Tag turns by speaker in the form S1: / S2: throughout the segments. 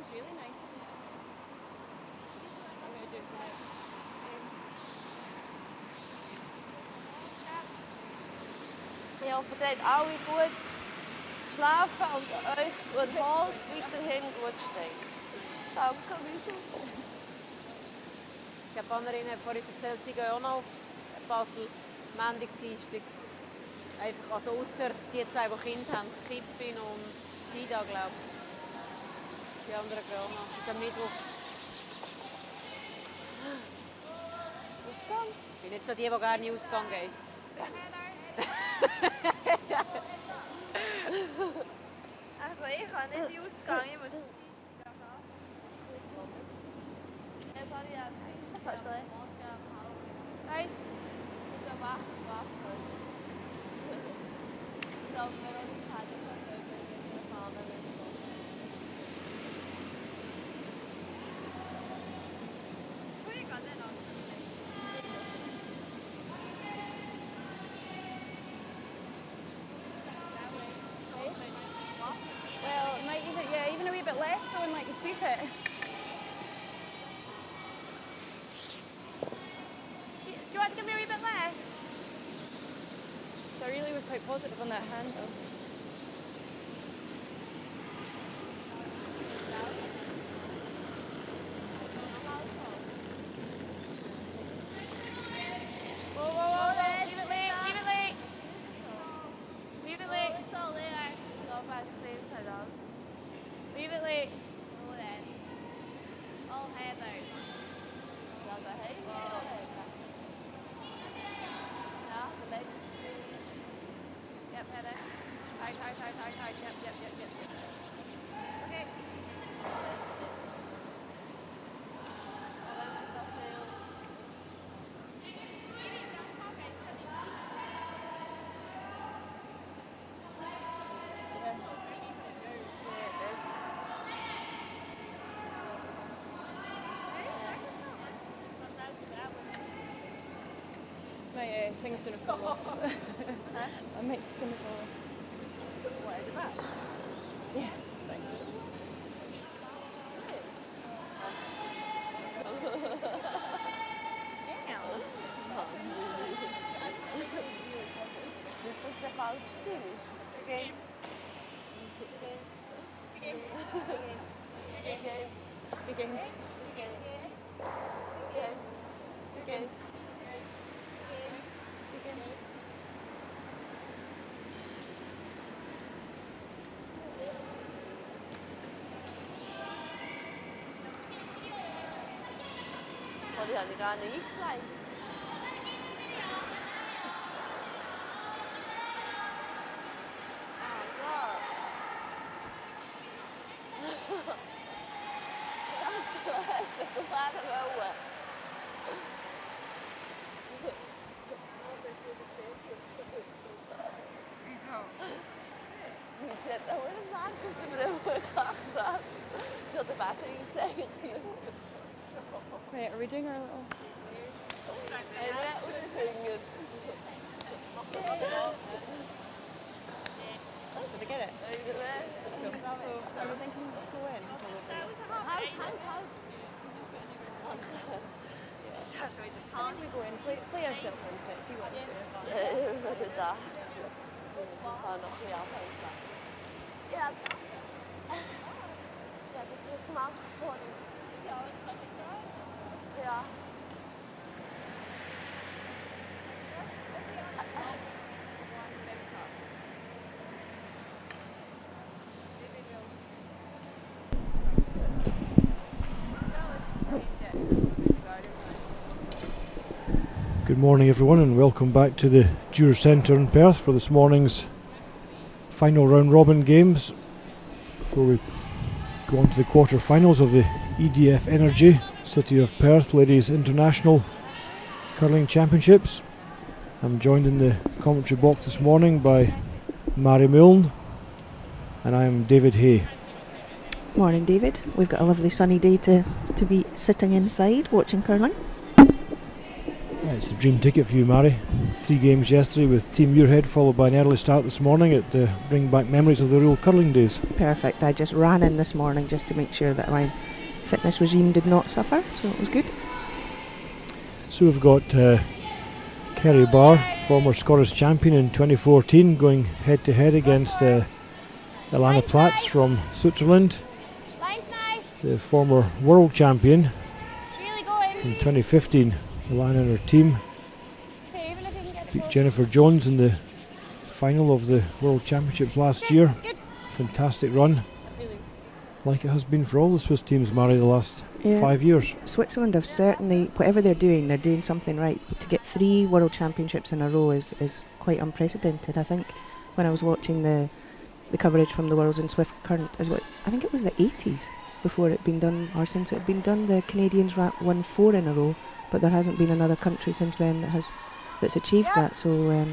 S1: is really nice, isn't it? I'm going to do it for now.
S2: Ja, von dort alle gut schlafen und euch erholt weiterhin gut stehen. Danke, wieso?
S3: Ich glaube, Annerin hat vorhin erzählt, sie gehen auch noch auf Basel, Montag, Dienstag. Einfach, also ausser die zwei, die Kinder haben, das Kippin und sie da, glaube ich. Die anderen gehen auch noch. Bis am Mittwoch.
S2: Ausgang?
S3: Ich bin nicht so die gerne in den Ausgang geht.
S4: Also ich kann nicht in den Ausgang, ich muss...
S2: Nein. Ich bin wach. Ich glaube, Veronika hat das auch mit mir fahren.
S1: Well, it might even a wee bit less though, and let you sweep it. Do you want to give me a wee bit less? So I really was quite positive on that handle. Whoa, leave it late. Leave it late.
S2: It's all there. Go back to the inside out.
S1: Leave it late.
S2: Oh, then. All Heather. Love the hay. Yeah, the legs.
S4: Yep, Heather. Tight. Yep. Okay.
S1: My thing's going to fall off.
S2: Huh?
S1: My mic's going to fall off.
S2: What, is it back?
S1: Yeah, it's fine.
S4: Damn.
S2: Depois você fala dos tiros.
S4: Okay.
S1: Again.
S2: Oh, die haben die gar nicht eingeschleift. Hast du fahren wollen?
S4: Wieso?
S2: Sie hat auch einen schwarzen Brille gehabt. Ich hatte besser eingesehen.
S1: Right, are we doing our little...
S2: Hey, wer ungefinger.
S1: Did I get it? Cool. So, are we thinking go in?
S4: That was a hot
S2: Halt.
S1: I think we go in, play ourselves into it, see what it's doing.
S2: Wat is dat? We gaan nog niet afhangen. Ja, dat is niet gemaakt geworden. Ja.
S5: Good morning everyone and welcome back to the Dewar Centre in Perth for this morning's final round robin games before we go on to the quarter-finals of the EDF Energy City of Perth Ladies International Curling Championships. I'm joined in the commentary box this morning by Mary Milne and I'm David Hay.
S6: Morning, David. We've got a lovely sunny day to be sitting inside watching curling.
S5: It's a dream ticket for you, Mary. 3 games yesterday with Team Muirhead, followed by an early start this morning at bring back memories of the real curling days.
S6: Perfect. I just ran in this morning just to make sure that my fitness regime did not suffer, so it was good.
S5: So we've got Kerry Barr, former Scottish champion in 2014, going head to head against Ilana Paetz from Switzerland, the former world champion in 2015. Ilana and her team beat Jennifer Jones in the final of the World Championships last year. Fantastic run, like it has been for all the Swiss teams, Mary, the last 5 years.
S6: Switzerland have certainly, whatever they're doing something right. But to get 3 World Championships in a row is quite unprecedented. I think when I was watching the coverage from the Worlds in Swift Current, I think it was the 80s before it had been done, or since it had been done, the Canadians won 4 in a row. But there hasn't been another country since then that's achieved that. So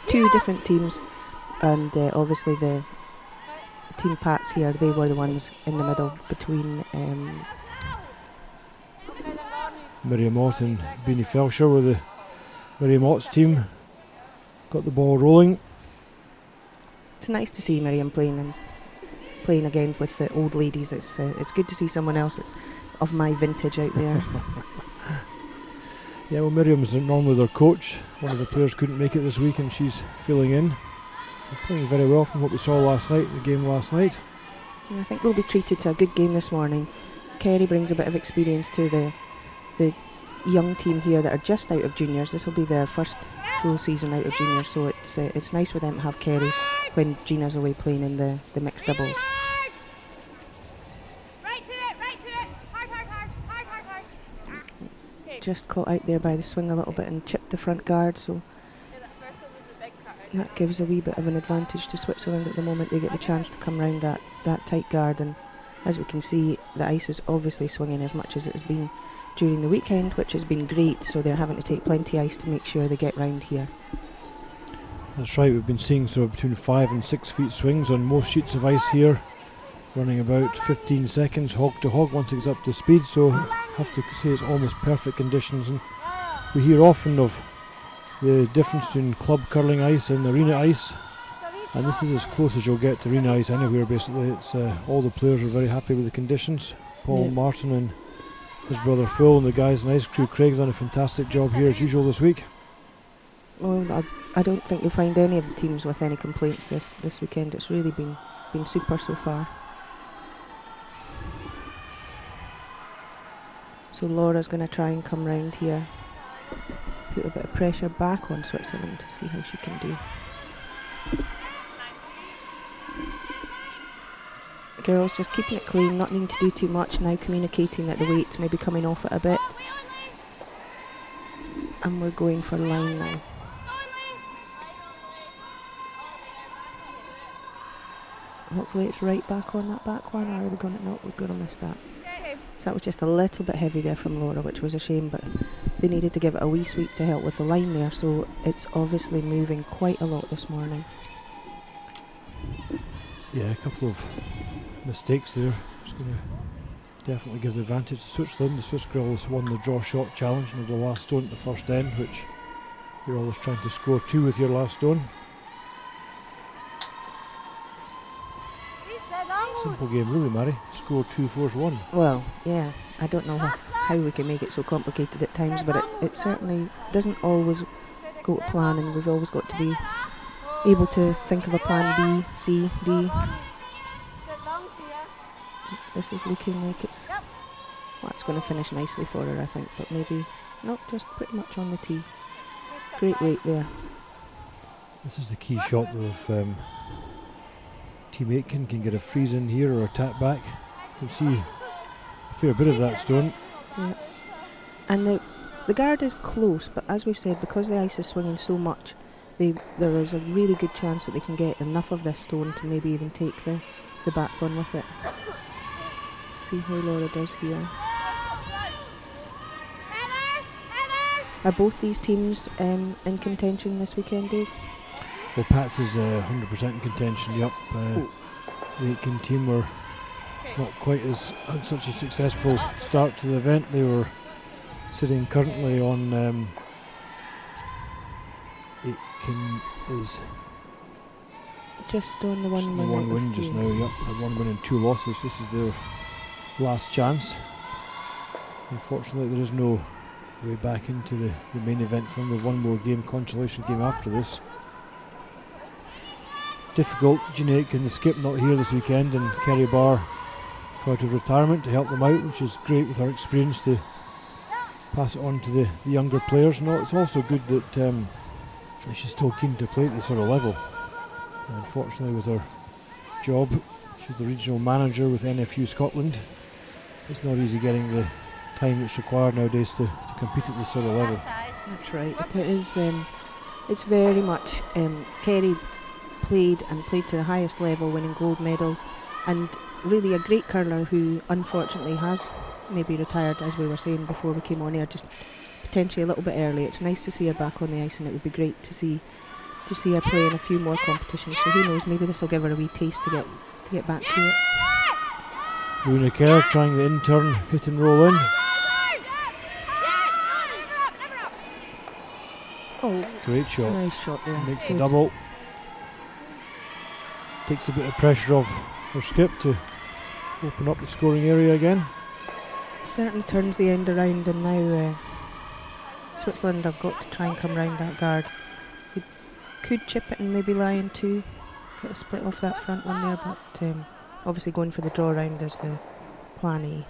S6: 2 different teams, and obviously the Team Paetz here, they were the ones in the middle between
S5: Miriam Ott and Beanie Felsher were the Miriam Ott's team. Got the ball rolling.
S6: It's nice to see Miriam playing again with the old ladies. It's good to see someone else that's of my vintage out there.
S5: Yeah, well, Miriam's normally their coach. One of the players couldn't make it this week and she's filling in. They're playing very well from what we saw last night, the game last night.
S6: And I think we'll be treated to a good game this morning. Kerry brings a bit of experience to the young team here that are just out of juniors. This will be their first full season out of juniors, so it's nice for them to have Kerry when Gina's away playing in the mixed doubles. Just caught out there by the swing a little bit and chipped the front guard, so that gives a wee bit of an advantage to Switzerland at the moment. They get the chance to come round that tight guard, and as we can see, the ice is obviously swinging as much as it has been during the weekend, which has been great, so they're having to take plenty of ice to make sure they get round here.
S5: That's right, we've been seeing sort of between 5 and 6 feet swings on most sheets of ice here, running about 15 seconds hog to hog once it gets up to speed, so I have to say it's almost perfect conditions. And we hear often of the difference between club curling ice and arena ice, and this is as close as you'll get to arena ice anywhere basically. It's all the players are very happy with the conditions. Paul Martin and his brother Phil and the guys in ice crew Craig's done a fantastic job here as usual this week.
S6: Well, I don't think you'll find any of the teams with any complaints this weekend. It's really been super so far. So Laura's going to try and come round here, put a bit of pressure back on Switzerland to see how she can do. Girls just keeping it clean, not needing to do too much, now communicating that the weight's maybe coming off it a bit. And we're going for line now. Hopefully it's right back on that back one, or are we going to, no, we're going to miss that. So that was just a little bit heavy there from Laura, which was a shame, but they needed to give it a wee sweep to help with the line there, so it's obviously moving quite a lot this morning.
S5: Yeah, a couple of mistakes there. It's going to definitely give the advantage to Switzerland. The Swiss girls won the draw shot challenge and had the last stone at the first end, which you're always trying to score 2 with your last stone. Simple game really, Mary. Score 2, force 1.
S6: Well, yeah, I don't know how we can make it so complicated at times, but it certainly doesn't always go to plan, and we've always got to be able to think of a plan B, C, D. This is looking like it's going to finish nicely for her, I think, but maybe not, just pretty much on the tee. Great weight there.
S5: This is the key shot though. If Team Aitken can get a freeze in here or a tap back, you can see a fair bit of that stone.
S6: Yeah. And the guard is close, but as we've said, because the ice is swinging so much, there is a really good chance that they can get enough of this stone to maybe even take the back one with it. See how Laura does here. Are both these teams in contention this weekend, Dave?
S5: Well, Paetz is 100% in contention, yup. The Aitken team were not quite had such a successful start to the event. They were sitting currently on G.Aitken is
S6: Just on the one
S5: just
S6: win.
S5: the one
S6: out of
S5: win just
S6: three.
S5: now. Yep, had 1 win and 2 losses. This is their last chance. Unfortunately, there is no way back into the main event for them. They've one more game, consolation game after this. Difficult. G.Aitken, the skip, not here this weekend, and Kerry Barr got out of retirement to help them out, which is great with her experience to pass it on to the younger players. No, it's also good that she's still keen to play at this sort of level. Unfortunately, with her job, she's the regional manager with NFU Scotland. It's not easy getting the time that's required nowadays to compete at this sort of level.
S6: That's right. It is. It's very much. Kerry played to the highest level, winning gold medals, and really a great curler who unfortunately has maybe retired, as we were saying before we came on air, just potentially a little bit early. It's nice to see her back on the ice, and it would be great to see her play in a few more competitions. So who knows? Maybe this will give her a wee taste to get back to it.
S5: Runa Kerr trying the in-turn hit and roll in.
S6: Oh,
S5: Great shot.
S6: nice shot there.
S5: Makes the
S6: Good.
S5: double. Takes a bit of pressure off her skip to open up the scoring area again.
S6: Certainly turns the end around, and now Switzerland have got to try and come round that guard. You could chip it and maybe lie in two, get a split off that front one there, but obviously going for the draw round is the plan A.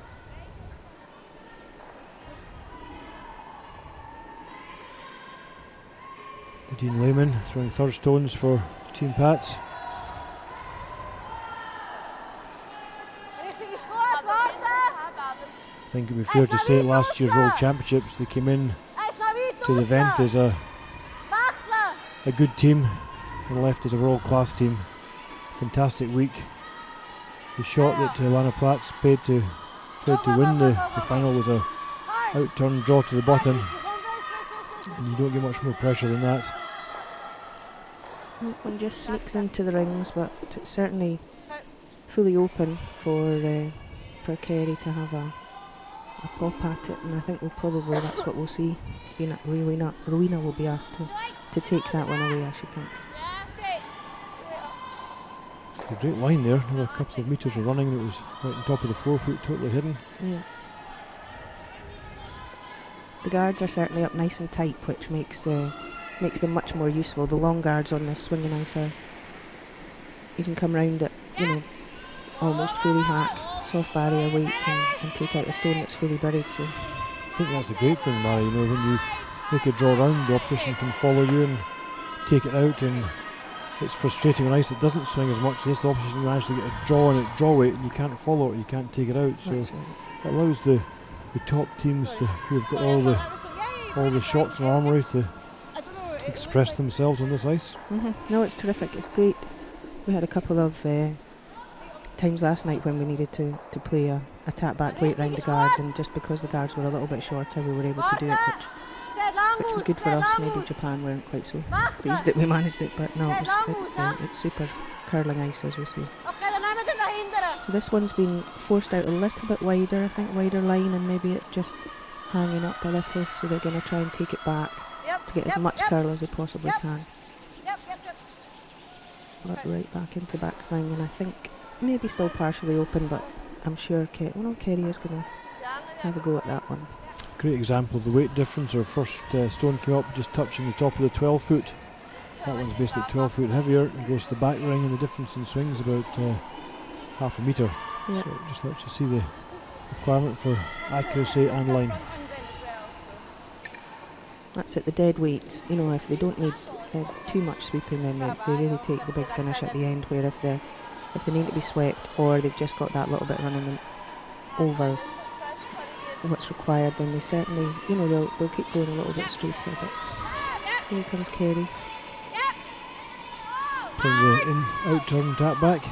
S5: Dean Lehman throwing third stones for Team Paetz. I think it would be fair to say at last year's World Championships they came in to the event as a good team and left as a world class team. Fantastic week. The shot that Lana Platz played to win the final was a out-turn draw to the bottom, and you don't get much more pressure than that.
S6: That one just sneaks into the rings, but it's certainly fully open for Kerry to have a pop at it, and I think that's what we'll see. Rowena will be asked to take that one away, I should think.
S5: A great line there, another couple of metres of running, and it was right on top of the 4 foot, totally hidden.
S6: Yeah. The guards are certainly up nice and tight, which makes them much more useful. The long guards on this swinging ice you can come round it, almost fully hack, soft barrier weight, and take out a stone that's fully buried. So
S5: I think that's the great thing, Mary, when you make a draw round, the opposition can follow you and take it out, and it's frustrating on ice that doesn't swing as much as this. The opposition managed to get a draw on it, draw weight, and you can't follow it, you can't take it out. So
S6: that's right.
S5: it allows the top teams who have got all the shots and armoury to express themselves on this ice.
S6: No, it's terrific. It's great. We had a couple of times last night when we needed to play a tap back weight round the guards, and just because the guards were a little bit shorter, we were able to do it, which was good for us. Maybe Japan weren't quite so pleased that we managed it, but no, it's super curling ice, as we see. So this one's been forced out a little bit wider, I think, wider line, and maybe it's just hanging up a little, so they're going to try and take it back to get as much curl as they possibly can. But right back into back line, and I think maybe still partially open, but I'm sure Kerry is going to have a go at that one.
S5: Great example of the weight difference. Her first stone came up just touching the top of the 12 foot. That one's basically 12 foot heavier and goes to the back ring, and the difference in swings about half a metre.
S6: Yeah.
S5: So it just lets you see the requirement for accuracy and line.
S6: That's it, the dead weights. If they don't need too much sweeping, then they really take the big finish at the end, where if they need to be swept, or they've just got that little bit running them over what's required, then they certainly, they'll keep going a little bit straighter. But here comes Kerry.
S5: Playing the out-turn tap back.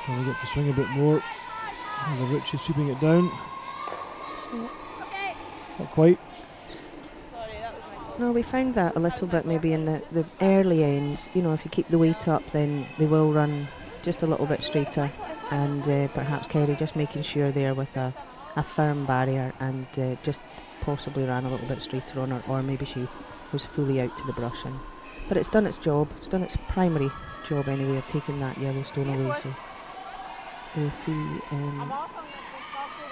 S5: Trying to get the swing a bit more. And Richie sweeping it down. Not quite.
S6: No, we found that a little bit maybe in the early ends. If you keep the weight up, then they will run just a little bit straighter, and perhaps Kerry just making sure there with a firm barrier and just possibly ran a little bit straighter on her, or maybe she was fully out to the brush. But it's done its job. It's done its primary job anyway of taking that yellow stone away. So we'll see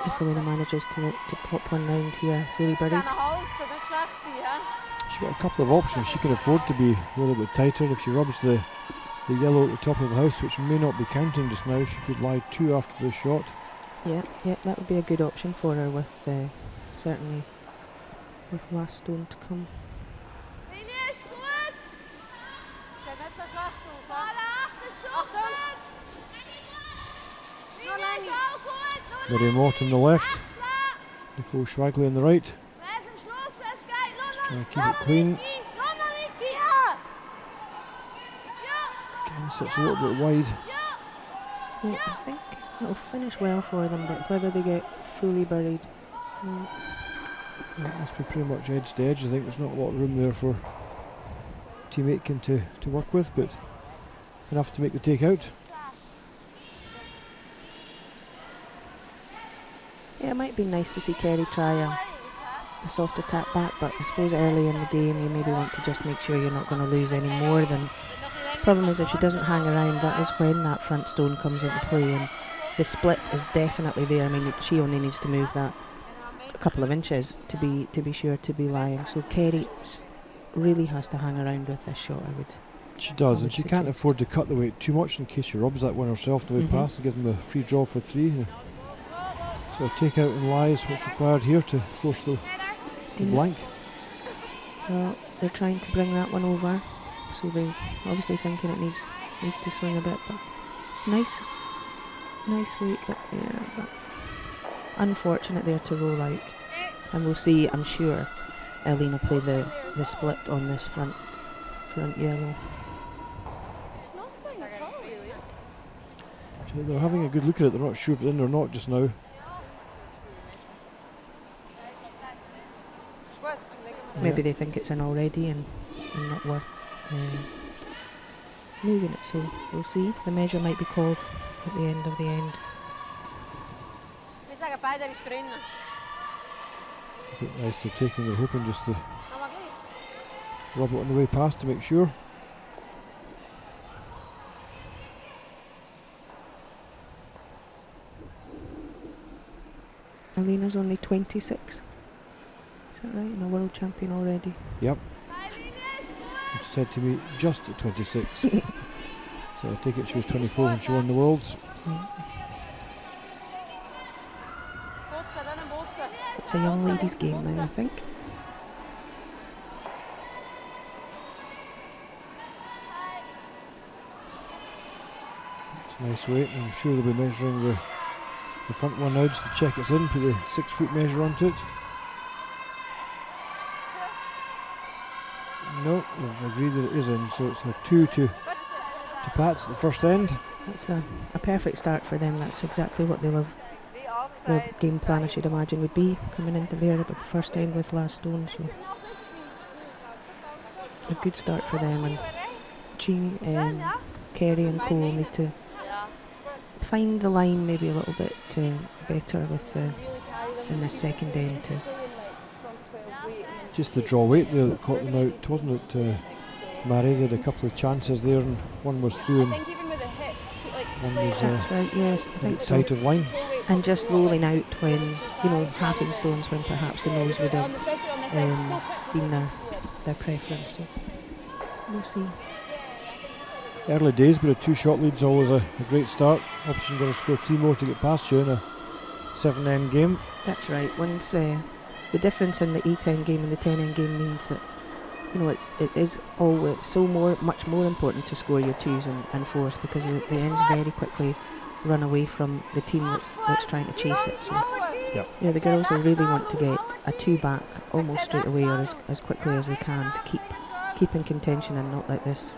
S6: if Elena manages to pop one round here, fully buried.
S5: She's got a couple of options. She can afford to be a little bit tighter. If she rubs the yellow at the top of the house, which may not be counting just now, she could lie 2 after the shot.
S6: Yeah, that would be a good option for her with certainly with last stone to come.
S5: Miriam Mott on the left, Nicole Schwagley on the right. Just trying to keep it clean. Again, sits a little bit wide.
S6: Yeah, I think it'll finish well for them, but whether they get fully buried.
S5: It must be pretty much edge to edge. I think there's not a lot of room there for Team Aitken to work with, but enough to make the take out.
S6: Yeah, it might be nice to see Kerry try a soft attack back, but I suppose early in the game you maybe want to just make sure you're not going to lose any more than. Problem is, if she doesn't hang around, that is when that front stone comes into play, and the split is definitely there. I mean, she only needs to move that a couple of inches to be sure to be lying. So Kerry really has to hang around with this shot, I would.
S5: She does, and she can't afford to cut the weight too much in case she rubs that one herself the way past and give them a free draw for 3. So a take out and lies what's required here to force the blank.
S6: Well, they're trying to bring that one over, so they're obviously thinking it needs to swing a bit, but nice weight, but yeah, that's unfortunate there to roll out. And we'll see, I'm sure, Elena play the split on this front yellow.
S1: It's not swing at all, really.
S5: So they're having a good look at it. They're not sure if it's in or not just now.
S6: Maybe they think it's in already and not worth moving it, so we'll see. The measure might be called at the end of the end.
S5: I think nice they're taking, they're hoping just to rub it on the way past to make sure.
S6: Elena's only 26. Is that right? And a world champion already.
S5: Yep. It said to me just at 26. So I take it she was 24 when she won the Worlds.
S6: It's a young ladies' game now, I think.
S5: It's a nice weight. I'm sure they'll be measuring the front one now just to check it's in, put the 6 foot measure onto it. No, they've agreed that it is in, so it's a 2 to Paetz at the first end.
S6: That's a perfect start for them. That's exactly what they love. The game plan, I should imagine, would be coming into there at the first end with last stone. So a good start for them. And Jean, Kerry and Cole need to find the line maybe a little bit better with in this second end.
S5: Just the draw weight there that caught them out, wasn't it? Mary, they had a couple of chances there, and one was through, and one was
S6: that's right. Yes, I think so.
S5: tight of line.
S6: And just rolling out when halving stones when perhaps the nose would have been their preference. So we'll see.
S5: Early days, but a 2-shot lead's always a great start. Opposition going to score 3 more to get past you in a 7-end game.
S6: That's right. Once the difference in the 8-end game and the 10-end game means that it is always much more important to score your 2s and 4s, because the ends very quickly run away from the team that's trying to chase it. So yeah, the girls will really want to get a 2 back almost straight away, or as quickly as they can, to keep in contention and not let this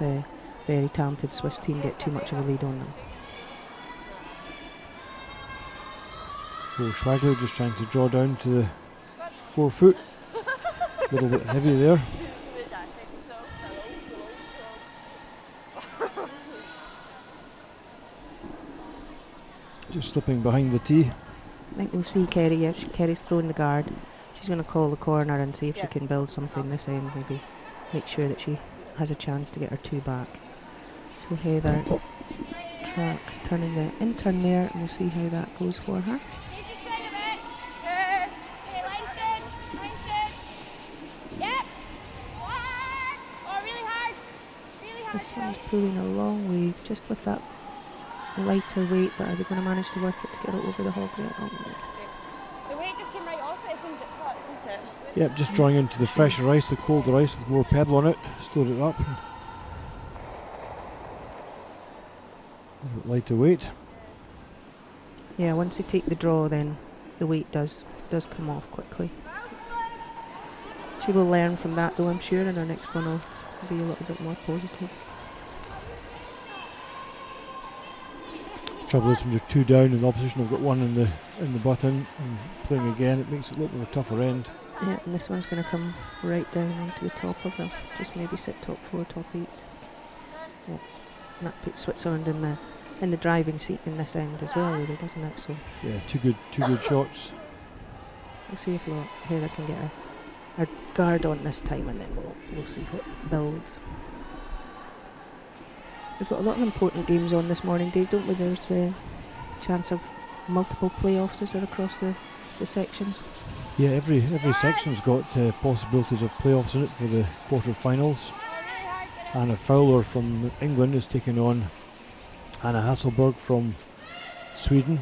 S6: very talented Swiss team get too much of a lead on them.
S5: So Schwagley just trying to draw down to the 4 foot. A little bit heavy there. Just slipping behind the tee.
S6: I think we'll see Kerry. Yeah, Kerry's throwing the guard. She's going to call the corner and see if she
S3: Yes.
S6: can build something this end, maybe make sure that she has a chance to get her 2 back. So Heather track turning the in turn there, and we'll see how that goes for her. This one's pulling a long way, just with that lighter weight, but are they going to manage to work it to get it over the hog there? Oh,
S1: The weight just came right off it as soon as it cut, didn't it?
S5: Yep, just drawing into the fresher ice, the colder ice with more pebble on it, slowed it up. A little bit lighter weight.
S6: yeah, once you take the draw, then the weight does come off quickly. She will learn from that, though, I'm sure, and her next one will be a little bit more positive.
S5: Trouble is when you're 2 down and the opposition have got 1 in the button and playing again, it makes it look like a tougher end.
S6: Yeah, and this one's going to come right down onto the top of them. Just maybe sit top 4, top 8. Yeah, and that puts Switzerland in the driving seat in this end as well, really, doesn't it? So
S5: Yeah, two good shots.
S6: we'll see if Heather can get her guard on this time, and then we'll see what builds. We've got a lot of important games on this morning, Dave, don't we? There's a chance of multiple playoffs as they're across the sections.
S5: Yeah, every section's got possibilities of playoffs in it for the quarter-finals. Anna Fowler from England is taking on Anna Hasselberg from Sweden.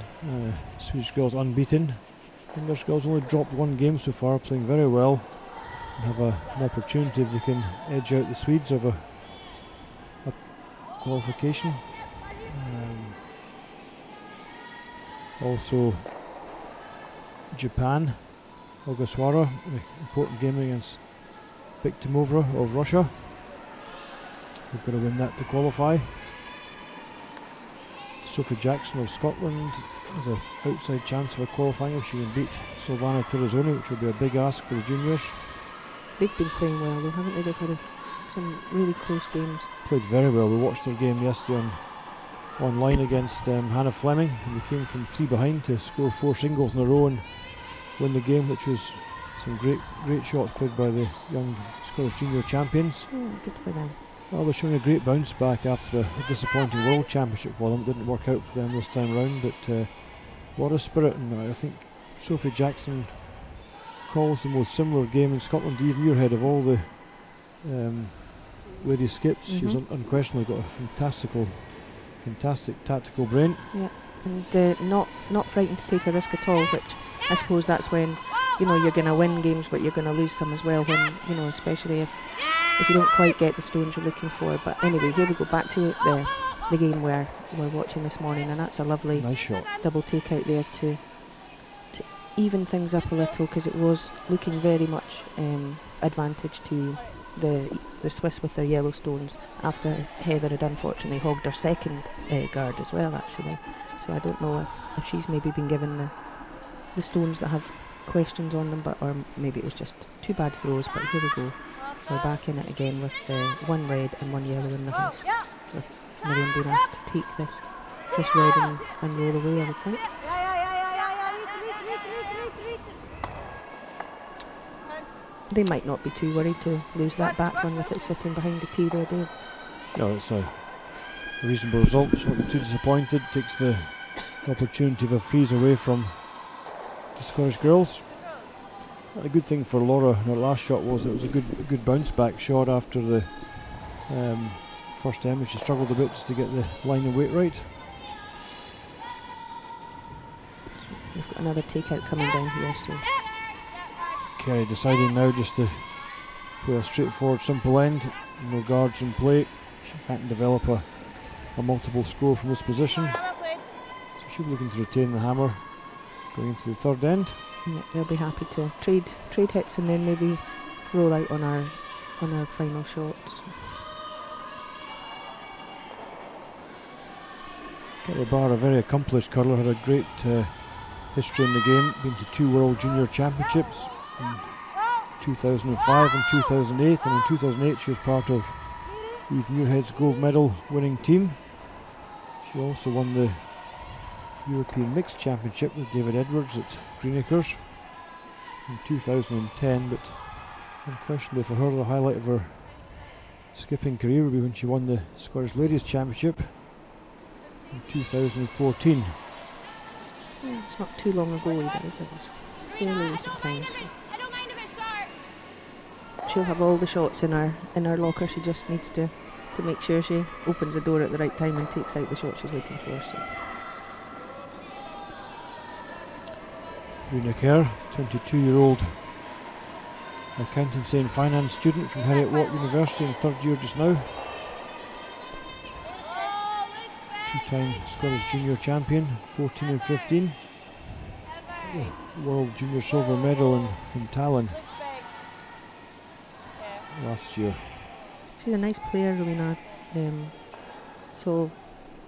S5: Swedish girls unbeaten. English girls only dropped 1 game so far, playing very well. And have an opportunity if they can edge out the Swedes of a qualification. Also Japan, Ogasawara, an important game against Viktimova of Russia. They've got to win that to qualify. Sophie Jackson of Scotland has an outside chance of a qualifying if she can beat Silvana Tirazoni, which will be a big ask for the juniors.
S6: They've been playing well, though, haven't they? They've had some really close games.
S5: Played very well. We watched their game yesterday online against Hannah Fleming, and they came from 3 behind to score 4 singles in a row and win the game, which was some great shots played by the young Scottish junior champions.
S6: Oh, good for them.
S5: Well, they're showing a great bounce back after a disappointing World Championship for them. It didn't work out for them this time round, but a lot of spirit, and I think Sophie Jackson calls the most similar game in Scotland to Eve Muirhead of all the lady skips. She's unquestionably got a fantastic tactical brain.
S6: Yeah, and not frightened to take a risk at all, which I suppose that's when, you're going to win games, but you're going to lose some as well, when, especially if you don't quite get the stones you're looking for. But anyway, here we go back to the game we're watching this morning, and that's a lovely
S5: Nice shot.
S6: double take out there to even things up a little, because it was looking very much advantage to the Swiss with their yellow stones, after Heather had unfortunately hogged her second guard as well, actually. So I don't know if she's maybe been given the stones that have questions on them, or maybe it was just 2 bad throws. But here we go. We're back in it again with 1 red and 1 yellow in the house, with Miriam being asked to take this red and roll away, I would think. They might not be too worried to lose that back one with it sitting behind the tee there, Dave.
S5: No, it's a reasonable result. She'll not be too disappointed. Takes the opportunity of a freeze away from the Scottish girls. A good thing for Laura in her last shot was it was a good bounce back shot after the first time. She struggled a bit just to get the line and weight right.
S6: We've got another takeout coming down here, so
S5: Kerry deciding now just to play a straightforward, simple end. No guards in play. She can't develop a multiple score from this position. So she'll be looking to retain the hammer going into the 3rd end.
S6: yeah, they'll be happy to trade hits and then maybe roll out on our final shot.
S5: Kerry Barr, a very accomplished curler, had a great history in the game. Been to 2 World Junior Championships in 2005 and 2008, and in 2008 she was part of Eve Muirhead's gold medal winning team. She also won the European Mixed Championship with David Edwards at Greenacres. in 2010, but unquestionably for her the highlight of her skipping career will be when she won the Scottish Ladies Championship in 2014.
S6: It's not too long ago either, is it? It's fairly recent times. She'll have all the shots in her locker. She just needs to make sure she opens the door at the right time and takes out the shot she's looking for. So.
S5: Rena Kerr, 22-year-old accountancy and finance student from Heriot Watt University in third year just now. Two-time Scottish junior champion, 14 and 15. World junior silver medal in Tallinn last year.
S6: She's a nice player, Rowena. So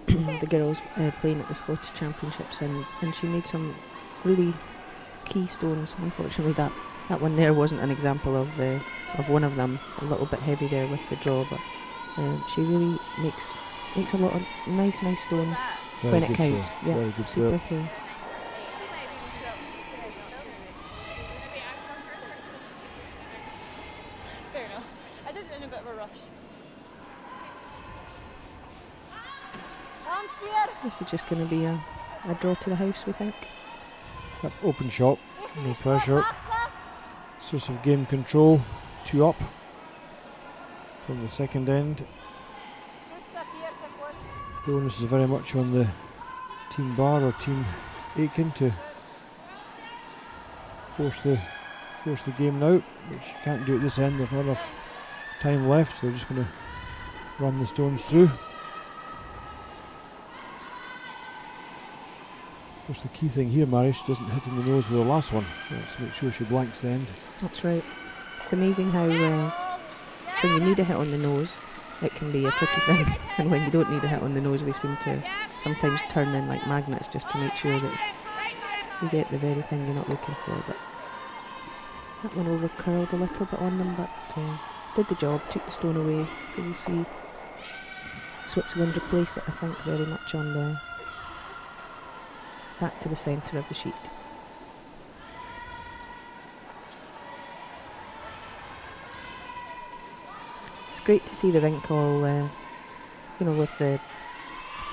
S6: the girls playing at the Scottish Championships, and she made some really key stones. Unfortunately, that one there wasn't an example of one of them. A little bit heavy there with the draw, but she really makes a lot of nice stones when it counts. Yeah,
S5: very good
S6: super player.
S1: Fair enough. I did it in a bit of a rush.
S6: This is just going to be a draw to the house, we think.
S5: That open shot, no pressure. Source of game control, 2 up from the second end. The onus is very much on the team Bar or team Aitken to force the game now, which you can't do at this end. There's not enough time left, so they're just going to run the stones through. Of course, the key thing here, Mary, she doesn't hit in the nose with the last one. So let's make sure she blanks the end.
S6: That's right. It's amazing how when you need a hit on the nose, it can be a tricky thing, and when you don't need a hit on the nose, they seem to sometimes turn in like magnets just to make sure that you get the very thing you're not looking for. But that one over curled a little bit on them, but did the job, took the stone away. So we'll see Switzerland replace it, I think, very much on the back to the centre of the sheet. It's great to see the rink all, with the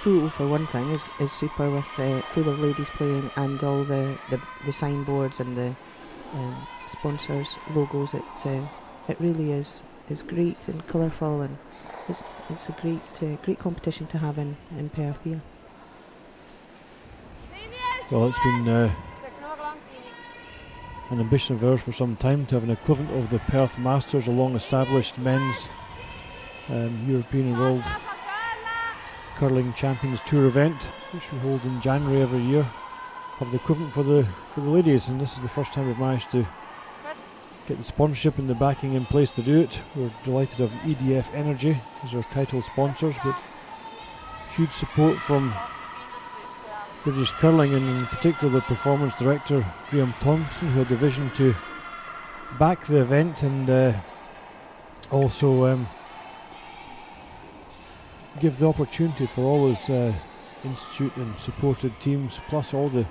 S6: full, for one thing, is super, with full of ladies playing, and all the signboards and the sponsors' logos. It really is great and colourful, and it's a great competition to have in Perth here.
S5: Well, it's been an ambition of ours for some time to have an equivalent of the Perth Masters, a long-established men's European and World Curling Champions Tour event, which we hold in January every year. Have the equivalent for the ladies, and this is the first time we've managed to get the sponsorship and the backing in place to do it. We're delighted to have EDF Energy as our title sponsors, but huge support from British Curling, and in particular the performance director Graham Thompson, who had the vision to back the event and also give the opportunity for all his institute and supported teams, plus all the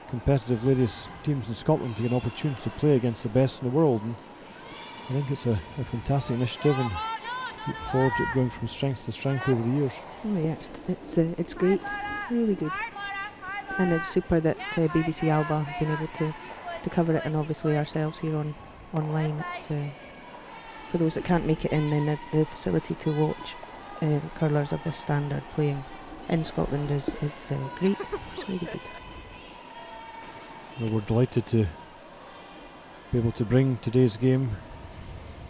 S5: competitive ladies teams in Scotland, to get an opportunity to play against the best in the world. And I think it's a fantastic initiative, and look forward to it going from strength to strength over the years.
S6: Oh yeah, it's great, really good. And it's super that BBC Alba have been able to cover it, and obviously ourselves here online. It's for those that can't make it in, then the facility to watch curlers of this standard playing in Scotland is great. It's really good.
S5: Well, we're delighted to be able to bring today's game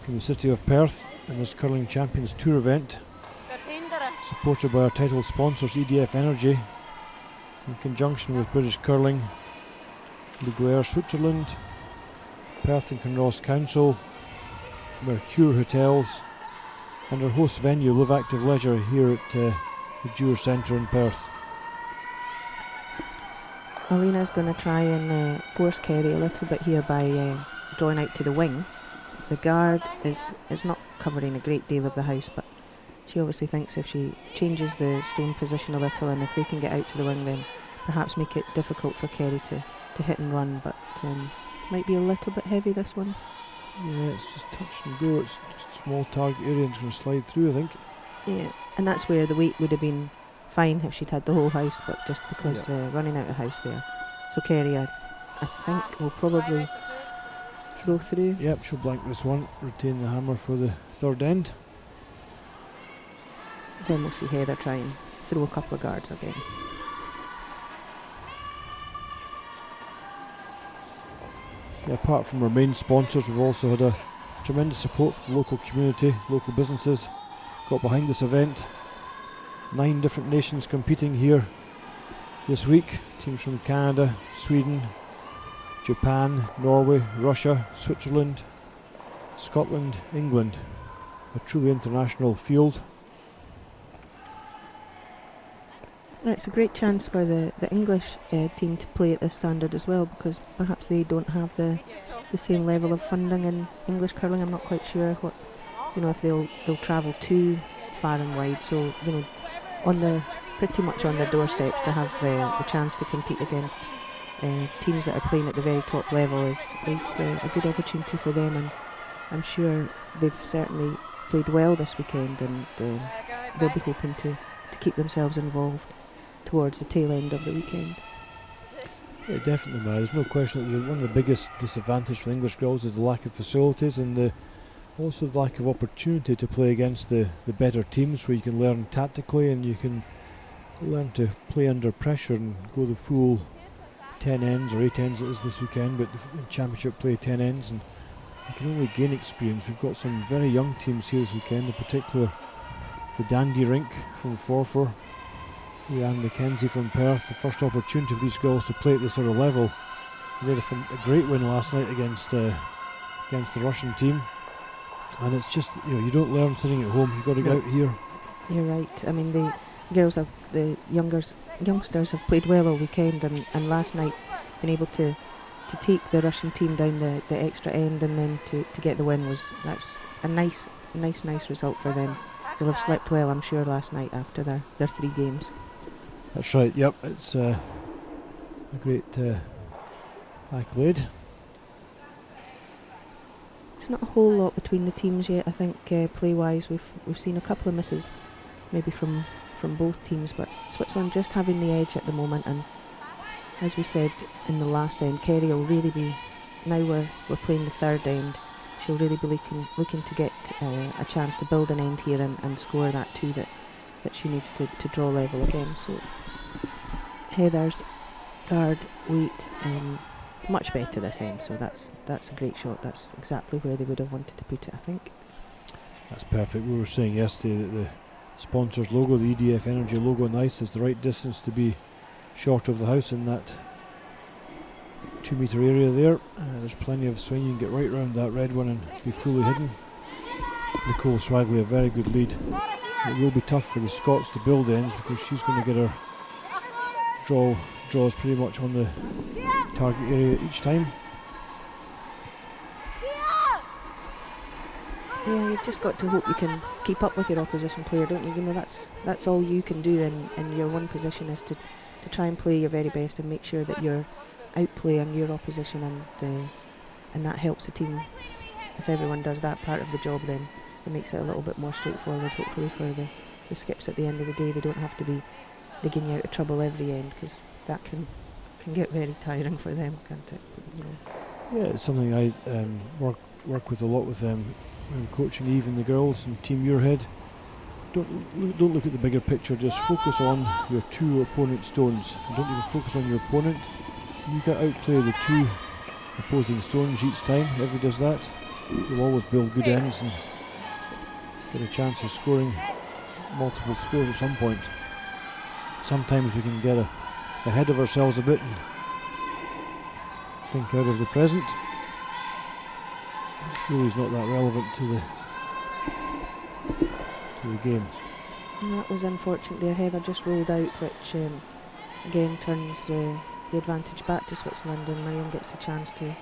S5: from the city of Perth in this Curling Champions Tour event, supported by our title sponsors EDF Energy, in conjunction with British Curling, Liguer Switzerland, Perth and Kinross Council, Mercure Hotels, and our host venue Live Active Leisure here at the Dewar Centre in Perth.
S6: Alina's going to try and force Kerry a little bit here by drawing out to the wing. The guard is not covering a great deal of the house, but she obviously thinks if she changes the stone position a little, and if they can get out to the wing, then perhaps make it difficult for Kerry to hit and run. But might be a little bit heavy, this one.
S5: Yeah, it's just touch and go. It's just a small target area and it's going to slide through, I think.
S6: Yeah, and that's where the weight would have been fine if she'd had the whole house, but just because running out of house there. So Kerry, I think, will probably throw through.
S5: Yep, she'll blank this one, retain the hammer for the third end.
S6: Then we'll see Heather try and throw a couple of guards again.
S5: Yeah, apart from our main sponsors, we've also had a tremendous support from the local community, local businesses got behind this event. 9 different nations competing here this week. Teams from Canada, Sweden, Japan, Norway, Russia, Switzerland, Scotland, England. A truly international field.
S6: Right, it's a great chance for the English team to play at this standard as well, because perhaps they don't have the same level of funding in English curling. I'm not quite sure what, if they'll travel too far and wide. So pretty much on their doorsteps to have the chance to compete against teams that are playing at the very top level is a good opportunity for them, and I'm sure they've certainly played well this weekend, and they'll be hoping to keep themselves involved towards the tail end of the weekend.
S5: Yeah, definitely, man. There's no question that one of the biggest disadvantages for English girls is the lack of facilities, and also the lack of opportunity to play against the better teams, where you can learn tactically and you can learn to play under pressure and go the full 10 ends or 8 ends it is this weekend, but the championship play 10 ends, and you can only gain experience. We've got some very young teams here this weekend, in particular the Dandy Rink from Forfar, Anne McKenzie from Perth. The first opportunity for these girls to play at this sort of level. They had a great win last night against the Russian team, and it's just, you don't learn sitting at home. You've got to get out here.
S6: You're right. I mean, the youngsters have played well all weekend, and last night been able to take the Russian team down the extra end and then to get the win that's a nice result for them. They'll have slept well, I'm sure, last night after their 3 games.
S5: That's right, yep, it's a great accolade.
S6: There's not a whole lot between the teams yet, I think, play-wise. We've seen a couple of misses, maybe from both teams, but Switzerland just having the edge at the moment, and as we said in the last end, Kerry will really be, now we're playing the third end, she'll really be looking to get a chance to build an end here and score that 2 that she needs to draw level again. So Heather's guard weight much better this end, so that's a great shot. That's exactly where they would have wanted to put it, I think.
S5: That's perfect. We were saying yesterday that the sponsors logo, the EDF Energy logo on ice, is the right distance to be short of the house in that 2 metre area there. There's plenty of swing. You can get right round that red one and be fully hidden. Nicole Swagley, a very good lead. It will be tough for the Scots to build ends, because she's going to get her draws pretty much on the target area each time.
S6: Yeah, you've just got to hope you can keep up with your opposition player, don't you? That's all you can do in your one position, is to try and play your very best and make sure that you're outplaying your opposition, and that helps the team. If everyone does that part of the job, then it makes it a little bit more straightforward, hopefully, for the skips at the end of the day. They don't have to be digging you out of trouble every end, because that can get very tiring for them, can't it?
S5: Yeah, it's something I work with a lot with them when coaching Eve and the girls and Team Muirhead. Don't look at the bigger picture, just focus on your 2 opponent stones. And don't even focus on your opponent. You got to outplay the 2 opposing stones each time. Whoever does that, you'll always build good ends and get a chance of scoring multiple scores at some point. Sometimes we can get ahead of ourselves a bit and think out of the present. It really is not that relevant to the game.
S6: And that was unfortunate there. Heather just rolled out, which again turns the advantage back to Switzerland, and Miriam gets a chance to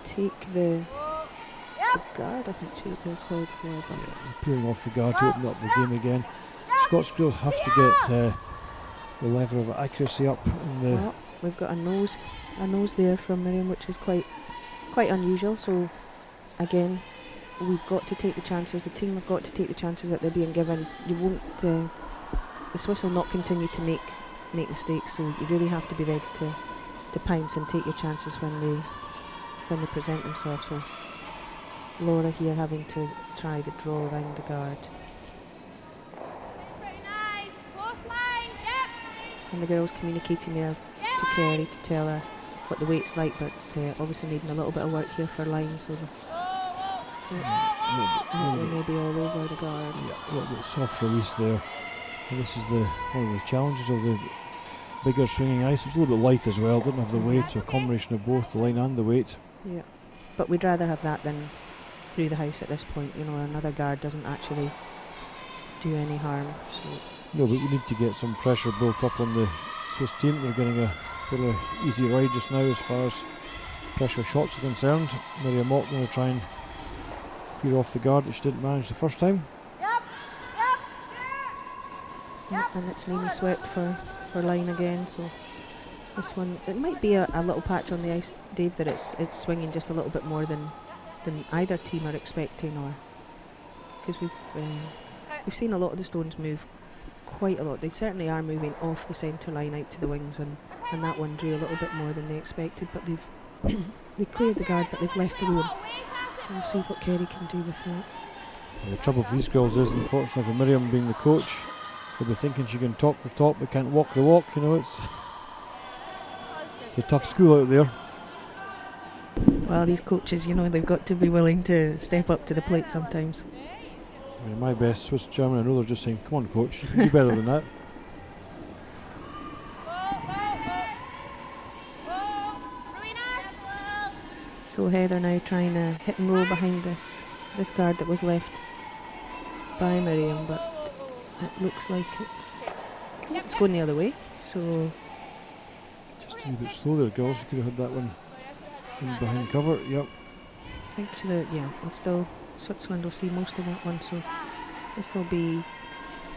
S6: take the guard, I think she was called for.
S5: Peeling off the guard to open up the game again. Scots girls have to get the level of accuracy up in
S6: we've got a nose there from Miriam, which is quite unusual. So again, we've got to take the chances. The team have got to take the chances that they're being given. You won't. The Swiss will not continue to make mistakes. So you really have to be ready to pounce and take your chances when they present themselves. So Laura here having to try the draw around the guard. And the girls communicating there to Kerry to tell her what the weight's like, but obviously needing a little bit of work here for line, so they may be all over the guard.
S5: Yeah, a little bit soft release there. And this is one of the challenges of the bigger swinging ice. It's a little bit light as well, didn't have the weight, so a combination of both the line and the weight.
S6: Yeah, but we'd rather have that than through the house at this point. You know, another guard doesn't actually do any harm. So.
S5: No, but we need to get some pressure built up on the Swiss team. They're getting a fairly easy ride just now as far as pressure shots are concerned. Miriam Mott going to try and clear off the guard that she didn't manage the first time.
S6: Yep, and it's Nini swept for line again, so this one, it might be a little patch on the ice, Dave, that it's swinging just a little bit more than either team are expecting, or because we've seen a lot of the stones move quite a lot. They certainly are moving off the centre line out to the wings, and that one drew a little bit more than they expected, but they've they cleared the guard, but they've left the room. So we'll see what Kerry can do with that.
S5: And the trouble for these girls is, unfortunately for Miriam being the coach, they'll be thinking she can talk the talk but can't walk the walk. You know, it's a tough school out there.
S6: Well, these coaches, you know, they've got to be willing to step up to the plate sometimes.
S5: I mean, my best Swiss German, I know they're just saying, come on coach, you can do better than that.
S6: So Heather now trying to hit and roll behind this guard that was left by Miriam, but it looks like it's going the other way. So
S5: just a little bit slow there, girls. You could have had that one in behind cover. Yep.
S6: I think we'll still Switzerland will see most of that one. So this will be,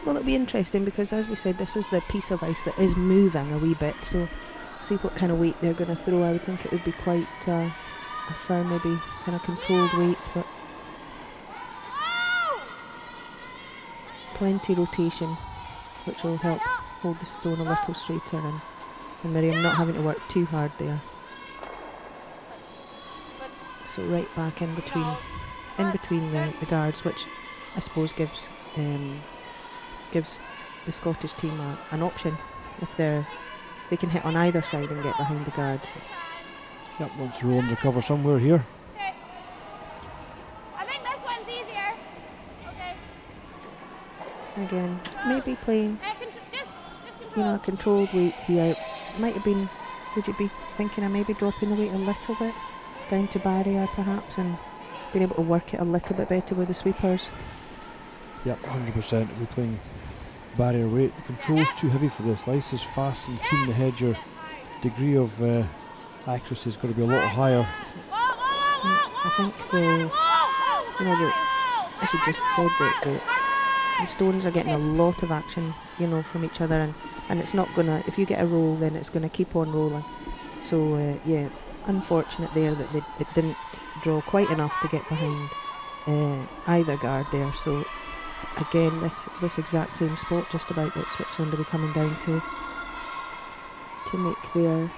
S6: well, it'll be interesting because, as we said, this is the piece of ice that is moving a wee bit. So see what kind of weight they're going to throw. I would think it would be quite a firm, maybe kind of controlled weight, but plenty rotation, which will help hold the stone a little straighter, and Miriam not having to work too hard there. So right back in between the guards, which I suppose gives the Scottish team an option if they can hit on either side and get behind the guard.
S5: Yep, wants to roll under cover somewhere here.
S4: I think this one's easier. Okay.
S6: Again, maybe playing,
S4: Just
S6: you know, a controlled weight here. Might have been, would you be thinking of maybe dropping the weight a little bit down to barrier perhaps, and being able to work it a little bit better with the sweepers?
S5: Yep, 100%. We're playing barrier weight. The control's too heavy for this. The ice is fast and keen the hedge. Your degree of accuracy is going to be a lot higher.
S6: I think as you just said, that the stones are getting a lot of action, you know, from each other, and it's not gonna, if you get a roll, then it's gonna keep on rolling. So yeah, unfortunate there that it didn't draw quite enough to get behind either guard there. So again, this exact same spot just about that Switzerland will be coming down to make their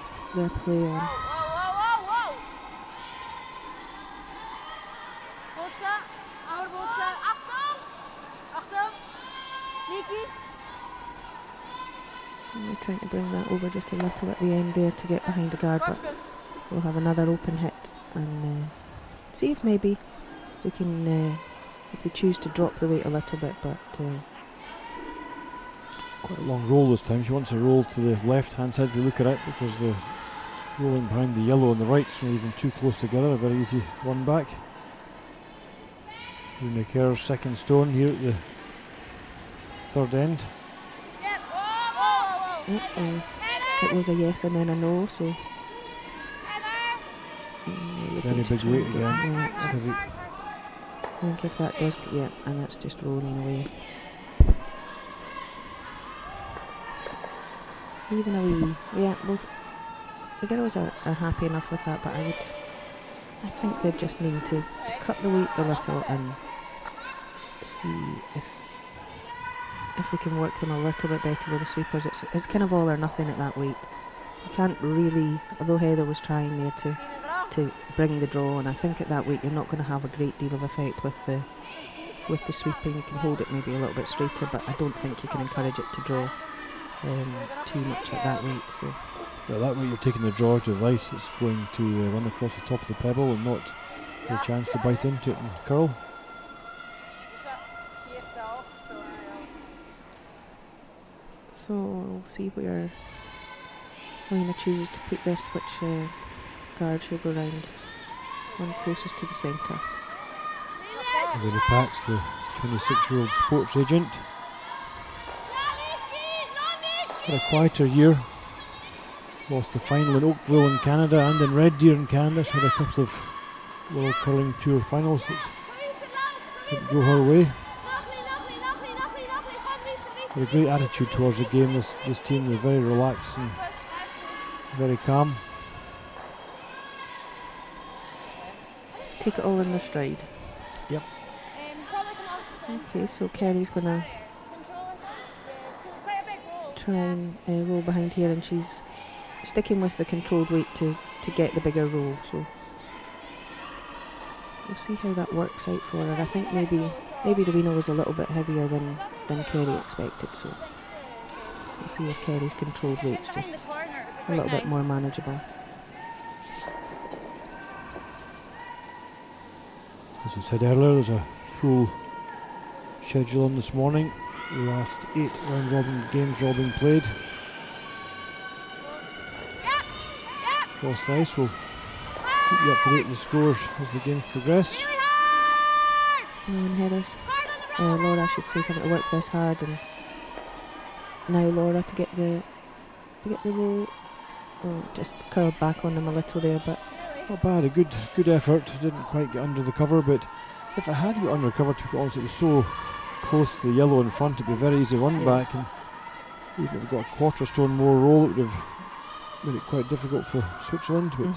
S6: play on. And we're trying to bring that over just a little at the end there to get behind the guard, but we'll have another open hit and see if maybe we can, if they choose to drop the weight a little bit, but
S5: quite a long roll this time. She wants to roll to the left hand side if you look at it, because the rolling behind the yellow and the right is not even too close together. A very easy run back. Runa Kerr's second stone here at the third end.
S6: It was a yes and then a no, so
S5: very big weight again.
S6: I think if that does, and it's just rolling away. Even a wee, the girls are happy enough with that, but I think they just need to cut the weight a little and see if they can work them a little bit better with the sweepers. It's kind of all or nothing at that weight. You can't really, although Heather was trying there to bring the draw, and I think at that weight you're not going to have a great deal of effect with the sweeping. You can hold it maybe a little bit straighter, but I don't think you can encourage it to draw too much at that weight. So
S5: Yeah, that way you're taking the draw out of ice. It's going to run across the top of the pebble and not get a chance to bite into it and curl.
S6: So we'll see where Helena chooses to put this, which guard she'll go round. One closest to the centre.
S5: Lady Paetz, the 26-year-old sports agent. Had a quieter year. Lost the final in Oakville in Canada and in Red Deer in Canada. She had a couple of World Curling Tour finals that didn't go her way. Had a great attitude towards the game. This team was very relaxed and very calm.
S6: Take it all in their stride.
S5: Yep.
S6: Okay, so Kerry's going to try and roll behind here, and she's sticking with the controlled weight to get the bigger roll. So we'll see how that works out for her. I think maybe Rowena was a little bit heavier than Kerry expected, so we'll see if Kerry's controlled weight's just a little bit more manageable.
S5: As we said earlier, there's a full schedule on this morning. The last 8 round robin games all being played. Across the ice, we'll keep you up to date with the scores as the games progress.
S6: And Heather's Laura should say something to work this hard, and now Laura to get the roll. Oh, just curled back on them a little there, but
S5: not bad. A good effort. Didn't quite get under the cover, but if it had got under the cover, to be honest, it was so close to the yellow in front, it'd be a very easy run back, and even if it got a quarter stone more roll, it would have made it quite difficult for Switzerland. But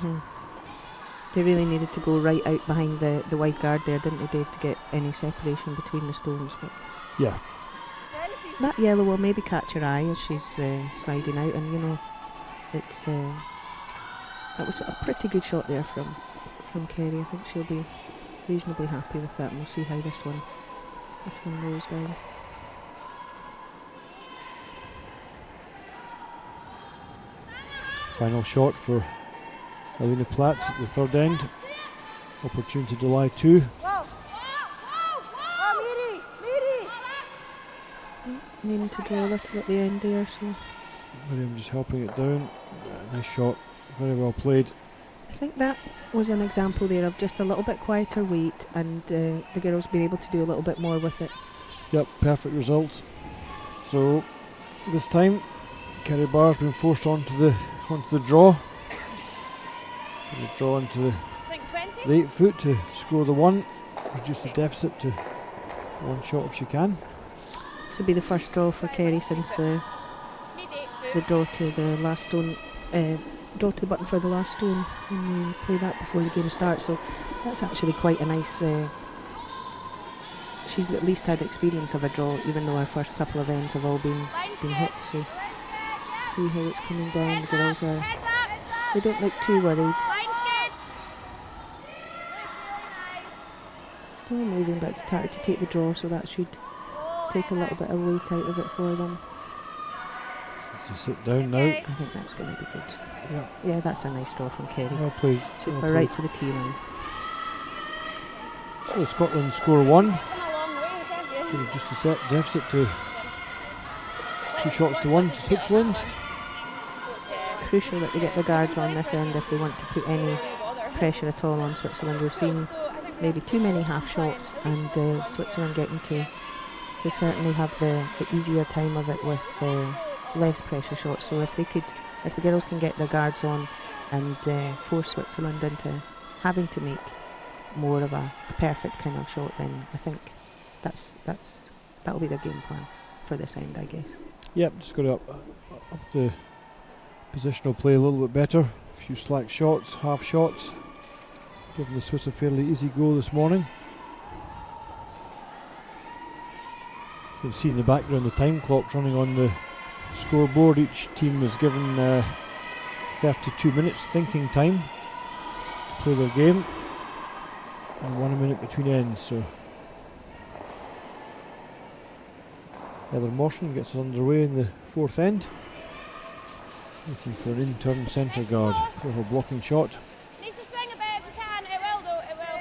S6: they really needed to go right out behind the wide guard there, didn't they, Dave, to get any separation between the stones. But
S5: yeah,
S6: that yellow will maybe catch her eye as she's sliding out, and you know, it's that was a pretty good shot there from Kerry. I think she'll be reasonably happy with that, and we'll see how this one rolls down.
S5: final shot for Helena Paetz at the third end. Opportunity to lie 2.
S6: Needing to draw a little at the end there, so
S5: Miriam just helping it down. Nice shot, very well played.
S6: I think that was an example there of just a little bit quieter weight, and the girls being able to do a little bit more with it.
S5: Yep, perfect result. So this time Kerry Barr's been forced onto the draw. The draw into the 8 foot to score the 1, reduce the deficit to 1 shot if she can.
S6: This will be the first draw for Kerry since the draw to the last stone, draw to the button for the last stone, and they play that before the game starts. So that's actually quite a nice. She's at least had experience of a draw, even though our first couple of ends have all been hits. So see how it's coming down. The girls they don't look too worried. Still moving, but it's started to take the draw, so that should take a little bit of weight out of it for them.
S5: So sit down now.
S6: I think that's going to be good. Yeah, that's a nice draw from Kerry.
S5: Well played.
S6: Should go right to the tee line.
S5: So Scotland score 1. To reduce the set deficit to 2 shots to 1 to Switzerland.
S6: Crucial that they get the guards on this end if they want to put any pressure at all on Switzerland. We've seen maybe too many half shots, and Switzerland getting to certainly have the easier time of it with less pressure shots. So if the girls can get their guards on and force Switzerland into having to make more of a perfect kind of shot, then I think that'll be their game plan for this end, I guess.
S5: Yep, just got to up the positional play a little bit better. A few slack shots, half shots, giving the Swiss a fairly easy go this morning. You can see in the background the time clock's running on the scoreboard. Each team is given 32 minutes thinking time to play their game, and 1 minute between ends. So Heather Mawson gets us underway in the fourth end, looking for an in-turn centre guard for her blocking shot.
S1: Needs to swing a bit if you can. It will though, it will.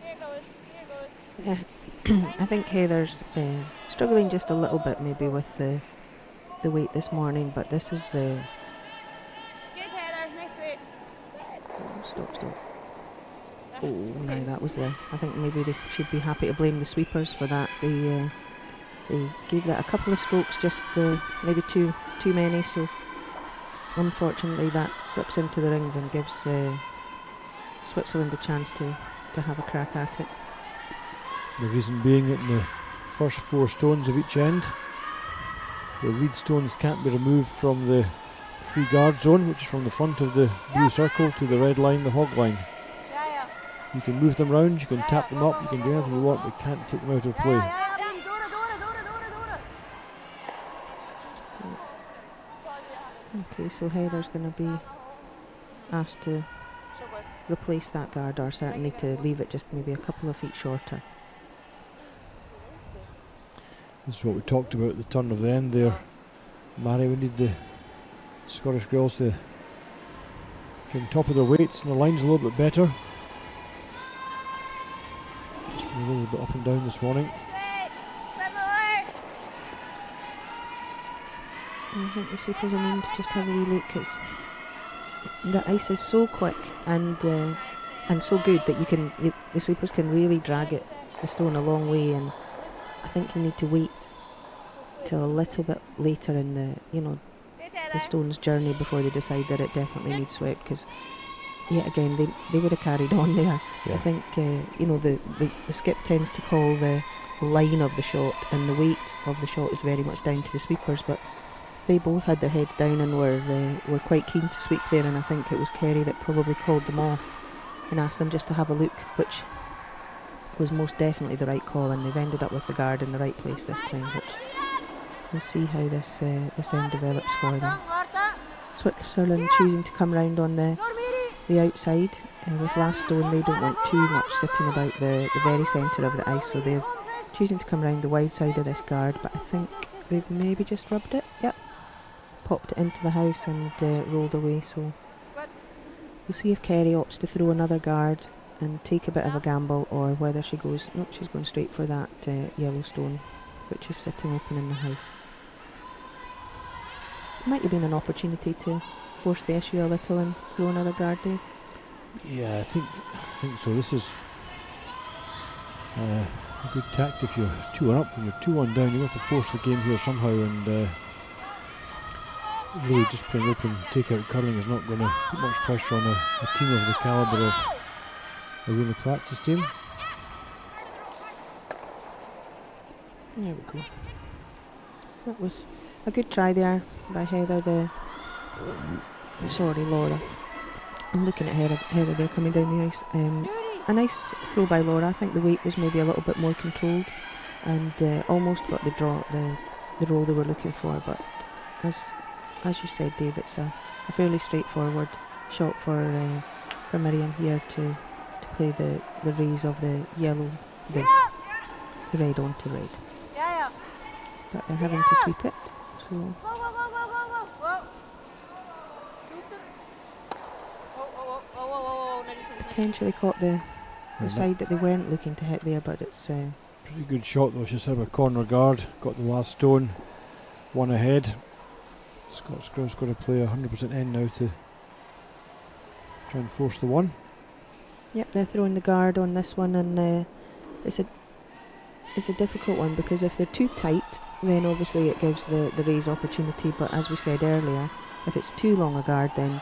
S1: Here it goes, here it goes.
S6: Yeah, I think Heather's struggling just a little bit maybe with the weight this morning, but this is
S1: Good Heather, nice weight.
S6: stop. Oh, no, that was there. I think maybe they should be happy to blame the sweepers for that. They gave that a couple of strokes, just maybe too many, so unfortunately that slips into the rings and gives Switzerland a chance to have a crack at it.
S5: The reason being that in the first 4 stones of each end, the lead stones can't be removed from the free guard zone, which is from the front of the blue circle to the red line, the hog line. You can move them round, you can tap them up, you can do anything you want, but can't take them out of play.
S6: Okay, so Heather's going to be asked to replace that guard, or certainly to leave it just maybe a couple of feet shorter.
S5: This is what we talked about at the turn of the end there. Mary, we need the Scottish girls to get on top of their weights and the line's a little bit better. Just been a little bit up and down this morning.
S6: I think the sweepers are meant to just have a wee look. The ice is so quick and so good that the sweepers can really drag the stone a long way, and I think you need to wait till a little bit later in the stone's journey before they decide that it definitely needs swept, because yet again they would have carried on there.
S5: Yeah.
S6: I think the skip tends to call the line of the shot, and the weight of the shot is very much down to the sweepers, but they both had their heads down and were quite keen to sweep there, and I think it was Kerry that probably called them off and asked them just to have a look, which was most definitely the right call, and they've ended up with the guard in the right place this time, which we'll see how this end develops for them. Switzerland choosing to come round on the outside with last stone. They don't want too much sitting about the very centre of the ice, so they're choosing to come round the wide side of this guard, but I think they've maybe just rubbed it. Yep, popped it into the house and rolled away, so we'll see if Kerry opts to throw another guard and take a bit of a gamble, or whether she goes, no, she's going straight for that yellow stone which is sitting open in the house. Might have been an opportunity to force the issue a little and throw another guard, Dave.
S5: Yeah, I think so. This is a good tactic. If you're 2-1 up, when you're 2-1 down, you have to force the game here somehow, and really just playing open take-out curling is not going to put much pressure on a team of the calibre of Irina Paetz's team.
S6: There we go. That was a good try there by Heather. Laura. I'm looking at Heather there coming down the ice. A nice throw by Laura. I think the weight was maybe a little bit more controlled, and almost got the roll they were looking for. But as you said, Dave, it's a fairly straightforward shot for Miriam here to play the raise of the yellow, the red onto red. But they're having to sweep it, so potentially caught the side that they weren't looking to hit there, but it's
S5: pretty good shot though. She's had a corner guard, got the last stone, one ahead. Scott's girls got to play 100% end now to try and force the one.
S6: Yep, they're throwing the guard on this one, and it's a difficult one, because if they're too tight, then obviously it gives the raise opportunity, but as we said earlier, if it's too long a guard, then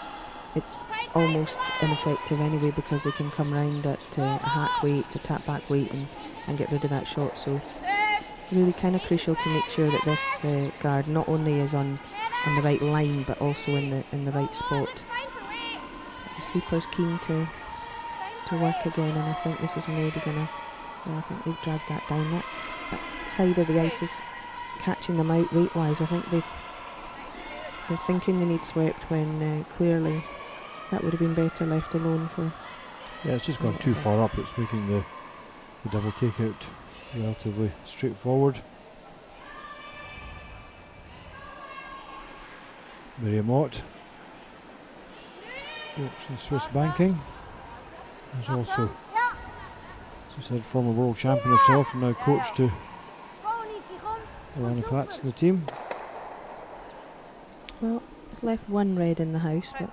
S6: it's almost ineffective anyway, because they can come round at a hack weight, a tap back weight, and get rid of that shot. So really kind of crucial to make sure that this guard not only is on on the right line, but also in the right spot. The sweeper's keen to work again, and I think this is maybe gonna. Yeah, I think they've dragged that down. That side of the ice is catching them out weight-wise. I think they're thinking they need swept when clearly that would have been better left alone for.
S5: Yeah, it's just gone too far up. It's making the double takeout relatively straightforward. Miriam Ott, works in Swiss banking. There's also, as I said, former world champion herself and now coach to Alana Paetz in the team.
S6: Well, it's left one red in the house, but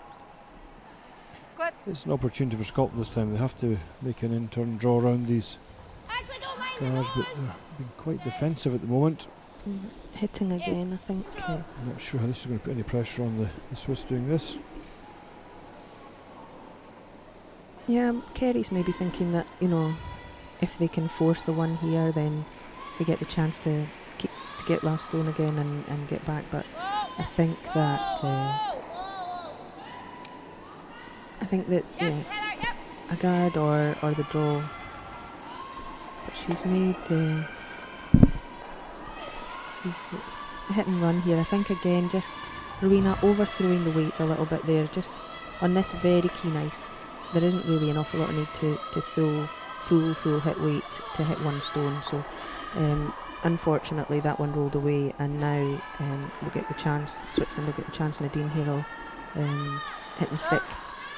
S5: it's an opportunity for Scotland this time. They have to make an in-turn draw around these guys, but they're being quite defensive at the moment.
S6: hitting again, I think.
S5: I'm not sure how this is going to put any pressure on the Swiss doing this.
S6: Yeah, Kerry's maybe thinking that, you know, if they can force the one here, then they get the chance to get last stone again and get back. But I think that yeah, a guard or the draw. But she's made she's hit and run here. I think again, just Rowena overthrowing the weight a little bit there. Just on this very keen ice, there isn't really an awful lot of need to throw full hit weight to hit one stone. So unfortunately that one rolled away, and now we'll get the chance, Switzerland will get the chance. Nadine here will hit and stick,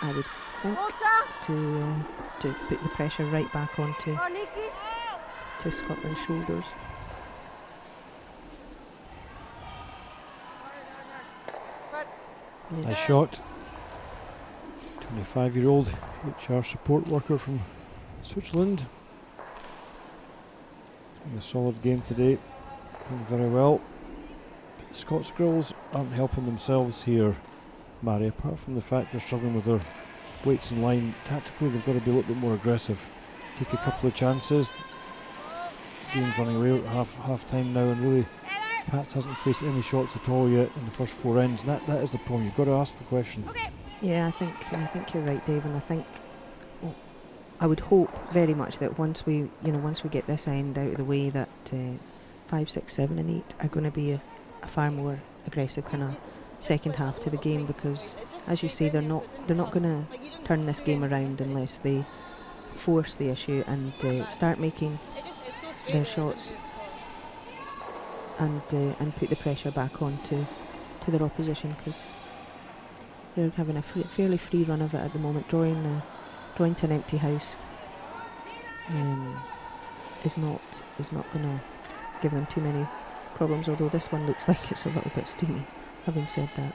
S6: I would think, to put the pressure right back onto Scotland's shoulders. Yeah.
S5: Nice shot. 25-year-old HR support worker from Switzerland. In a solid game today, doing very well. But the Scots girls aren't helping themselves here, Mary, apart from the fact they're struggling with their weights in line. Tactically they've got to be a little bit more aggressive. Take a couple of chances. Game's running away at half time now, and really Paetz hasn't faced any shots at all yet in the first four ends, and that is the problem. You've got to ask the question.
S6: Yeah, I think you're right, Dave, and I think I would hope very much that once we get this end out of the way, that 5, 6, 7 and 8 are going to be a far more aggressive kind of second half to the game, because as you say, they're not going to turn this game around unless they force the issue and start making their shots and put the pressure back on to their opposition, because they're having a fairly free run of it at the moment. Drawing to an empty house is not going to give them too many problems, although this one looks like it's a little bit steamy. Having said that,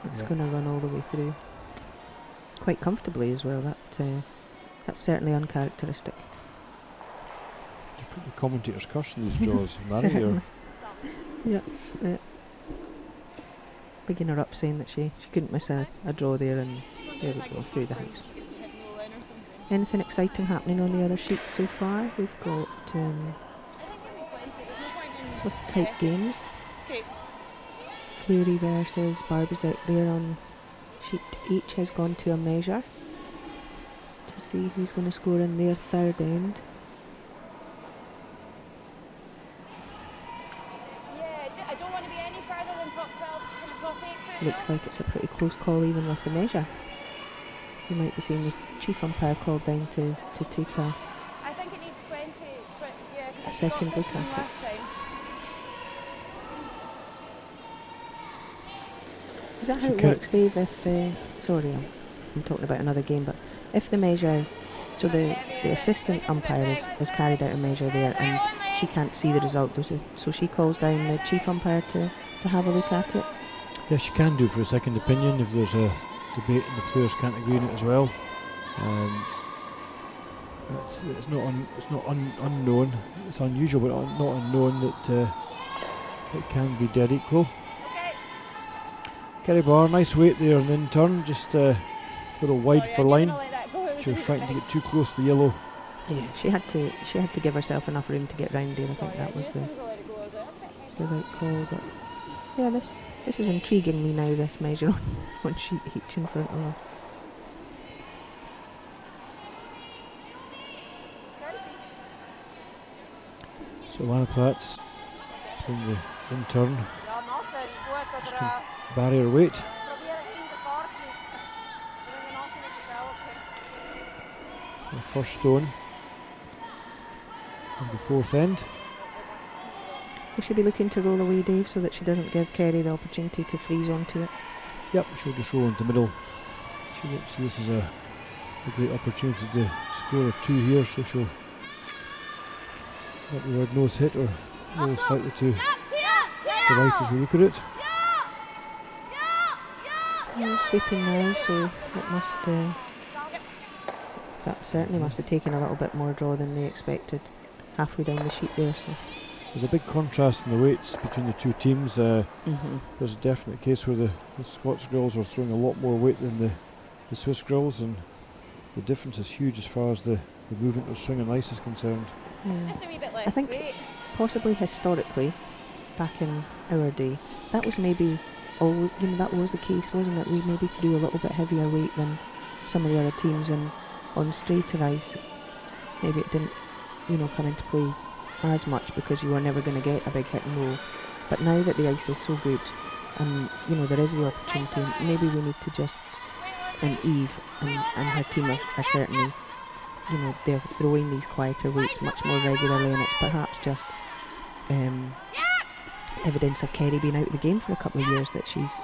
S6: it's going to run all the way through quite comfortably as well. That's certainly uncharacteristic.
S5: You put the commentator's curse in these draws, Mary. Or
S6: yeah. Bigging her up, saying that she couldn't miss a draw there, and there we go, through the house. Anything exciting happening on the other sheets so far? We've got tight games. Fleury versus Barbie's out there on sheet H has gone to a measure to see who's going to score in their third end.
S1: I don't want to be any further than top 12 in the top 8.
S6: Looks like it's a pretty close call even with the measure. You might be seeing the chief umpire called down to take
S1: I think it needs 20 yeah,
S6: a second look at it.
S1: last time.
S6: Is that how it works, Dave? If sorry, I'm talking about another game, but if the measure, so the assistant umpire has carried out a measure there, and she can't see the result, so she calls down the chief umpire to have a look at it.
S5: yes, she can do for a second opinion if there's a debate and the players can't agree on it as well. It's not unknown. It's unusual, but not unknown that it can be dead equal. Kerry Barr, nice weight there on the in-turn, just a little wide for line. She was frightened to get too close to the yellow.
S6: Yeah, she had to give herself enough room to get round there. I think that was the right call. But Yeah, this is intriguing me now, this measure on sheet each in front of us.
S5: So Anna Paetz playing the intern.
S3: Ja, nass ist gut.
S5: Just
S3: Oder
S5: can barrier weight.
S3: probieren in der Bar zu liegen. Wenn ihr nass ist, ist auch okay.
S5: The first stone of the fourth end.
S6: We should be looking to roll away, Dave, so that she doesn't give Kerry the opportunity to freeze onto it.
S5: Yep, she'll just roll into the middle. She looks this is a great opportunity to score a 2 here, so she'll let the red nose hit or roll slightly to the right as we look at it.
S6: Sweeping now, so it must. That certainly must have taken a little bit more draw than they expected halfway down the sheet there. So
S5: there's a big contrast in the weights between the two teams. There's a definite case where the Scots girls are throwing a lot more weight than the Swiss girls, and the difference is huge as far as the movement of swing and ice is concerned.
S1: Just a wee bit less
S6: I think
S1: weight.
S6: possibly historically, back in our day, that was maybe that was the case, wasn't it? We maybe threw a little bit heavier weight than some of the other teams, and on straighter ice, maybe it didn't, come into play as much because you were never going to get a big hit and roll. But now that the ice is so good, and there is the opportunity, maybe we need to just, and Eve and her team are certainly, they're throwing these quieter weights much more regularly, and it's perhaps just evidence of Kerry being out of the game for a couple of years that she's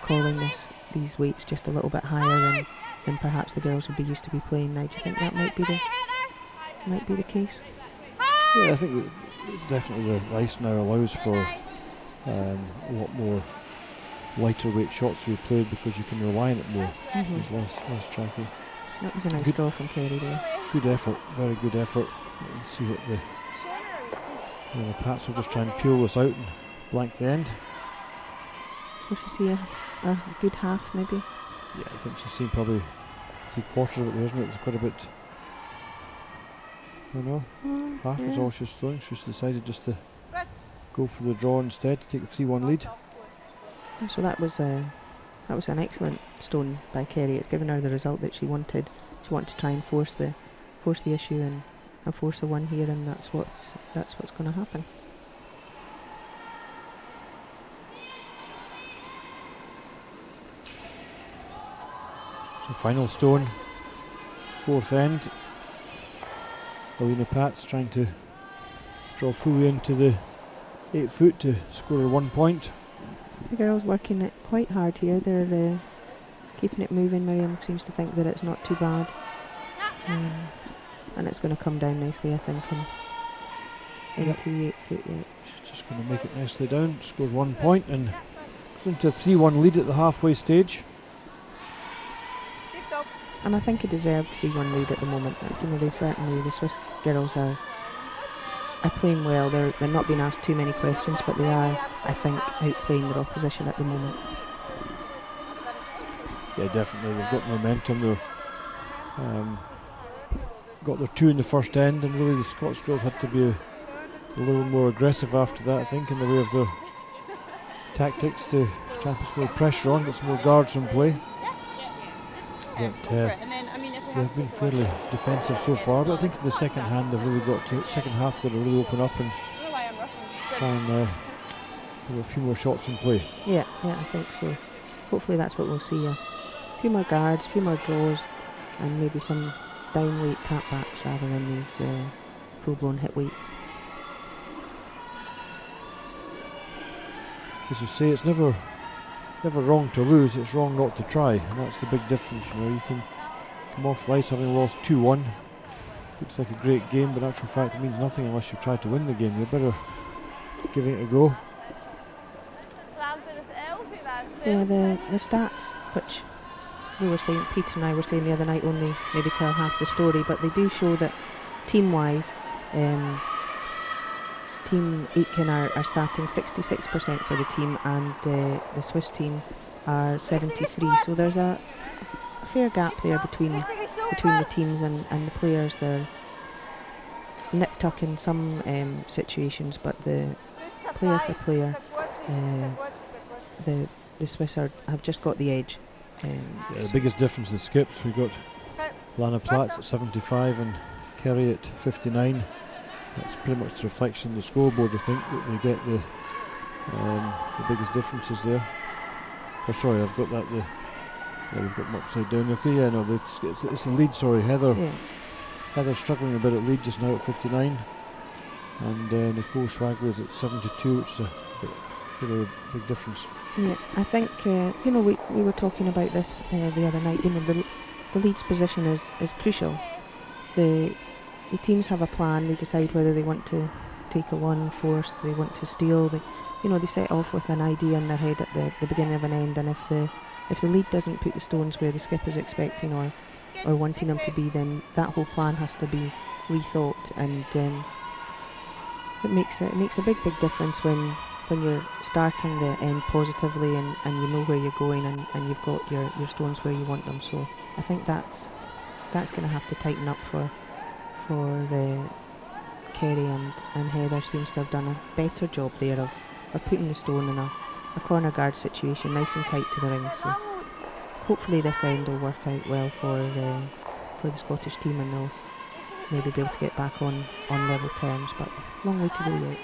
S6: calling these weights just a little bit higher than perhaps the girls would be used to be playing now. Do you think that might be the case?
S5: Yeah, I think that definitely the ice now allows for a lot more lighter weight shots to be played because you can rely on it more. It's less tracky.
S6: That was a nice draw from Kerry there.
S5: Good effort, very good effort. Let's see what the Paetz will just try and peel this out and blank the end.
S6: Will she see a good half maybe?
S5: Yeah, I think she's seen probably 3/4 of it there, isn't it? It's quite a bit. I know. Half is all she's throwing. She's decided just to go for the draw instead to take a 3-1 lead.
S6: So that was an excellent stone by Kerry. It's given her the result that she wanted. She wanted to try and force the issue and force a 1 here, and that's what's going to happen.
S5: So final stone, fourth end. Alina Paetz trying to draw fully into the 8 foot to score a 1 point.
S6: The girls working it quite hard here. They're keeping it moving. Miriam seems to think that it's not too bad. And it's going to come down nicely, I think, into 8 foot. Yeah.
S5: She's just going to make it nicely down, scores 1 point and goes into a 3-1 lead at the halfway stage.
S6: And I think a deserved 3-1 lead at the moment. They certainly, the Swiss girls are playing well. They're not being asked too many questions, but they are, I think, outplaying their opposition at the moment.
S5: Yeah, definitely. They've got momentum. They're got their 2 in the first end, and really the Scots girls had to be a little more aggressive after that, I think, in the way of their tactics to try and put some more pressure on, get some more guards in play. But they've been fairly defensive so far, but I think in the second half they've really got to really open up and try and have a few more shots in play.
S6: Yeah, I think so. Hopefully that's what we'll see. A few more guards, a few more draws, and maybe some down weight tap backs rather than these full-blown hit weights.
S5: As you say, it's never wrong to lose, it's wrong not to try, and that's the big difference. You can come off the ice having lost 2-1. Looks like a great game, but in actual fact it means nothing unless you try to win the game. You're better giving it a go.
S6: Yeah, the stats, which we were saying, Peter and I were saying the other night, only maybe tell half the story, but they do show that team-wise, Team Aitken are starting 66% for the team, and the Swiss team are 73. So there's a fair gap there between the teams and the players. They're nip-tuck in some situations, but the player for player the Swiss have just got the edge.
S5: Yeah, the biggest difference in the skips, we got Lana Platz at 75 and Kerry at 59. That's pretty much the reflection of the scoreboard, I think, that they get the biggest differences there. Oh, sorry, I've got that. Yeah, we've got them upside down. Okay, yeah, no, it's the lead. Sorry, Heather.
S6: Yeah.
S5: Heather's struggling a bit at lead just now at 59, and Nicole Schwagler's at 72, which is a fairly big difference.
S6: Yeah, I think we were talking about this the other night. The lead's position is crucial. The teams have a plan. They decide whether they want to take a one force, they want to steal. They set off with an idea in their head at the beginning of an end, and if the lead doesn't put the stones where the skip is expecting or wanting them to be, then that whole plan has to be rethought, and it makes a big difference when you're starting the end positively and you know where you're going and you've got your stones where you want them. So I think that's going to have to tighten up for Kerry, and Heather seems to have done a better job there of putting the stone in a corner guard situation, nice and tight to the ring. So hopefully this end will work out well for the Scottish team, and they'll maybe be able to get back on level terms, but long way to go yet.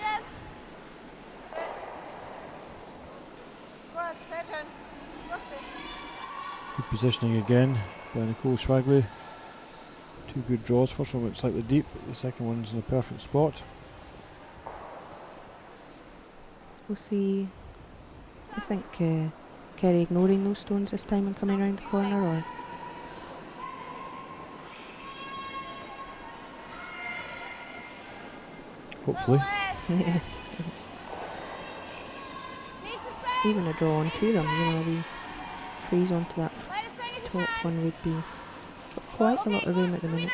S5: Good positioning again by Nicole Schwagler. Two good draws. First one went slightly deep, the second one's in a perfect spot.
S6: We'll see. I think Kerry ignoring those stones this time and coming around the corner, or
S5: hopefully.
S6: Yeah. Even a draw onto them, we freeze onto that top one would be quite a lot of room at the minute.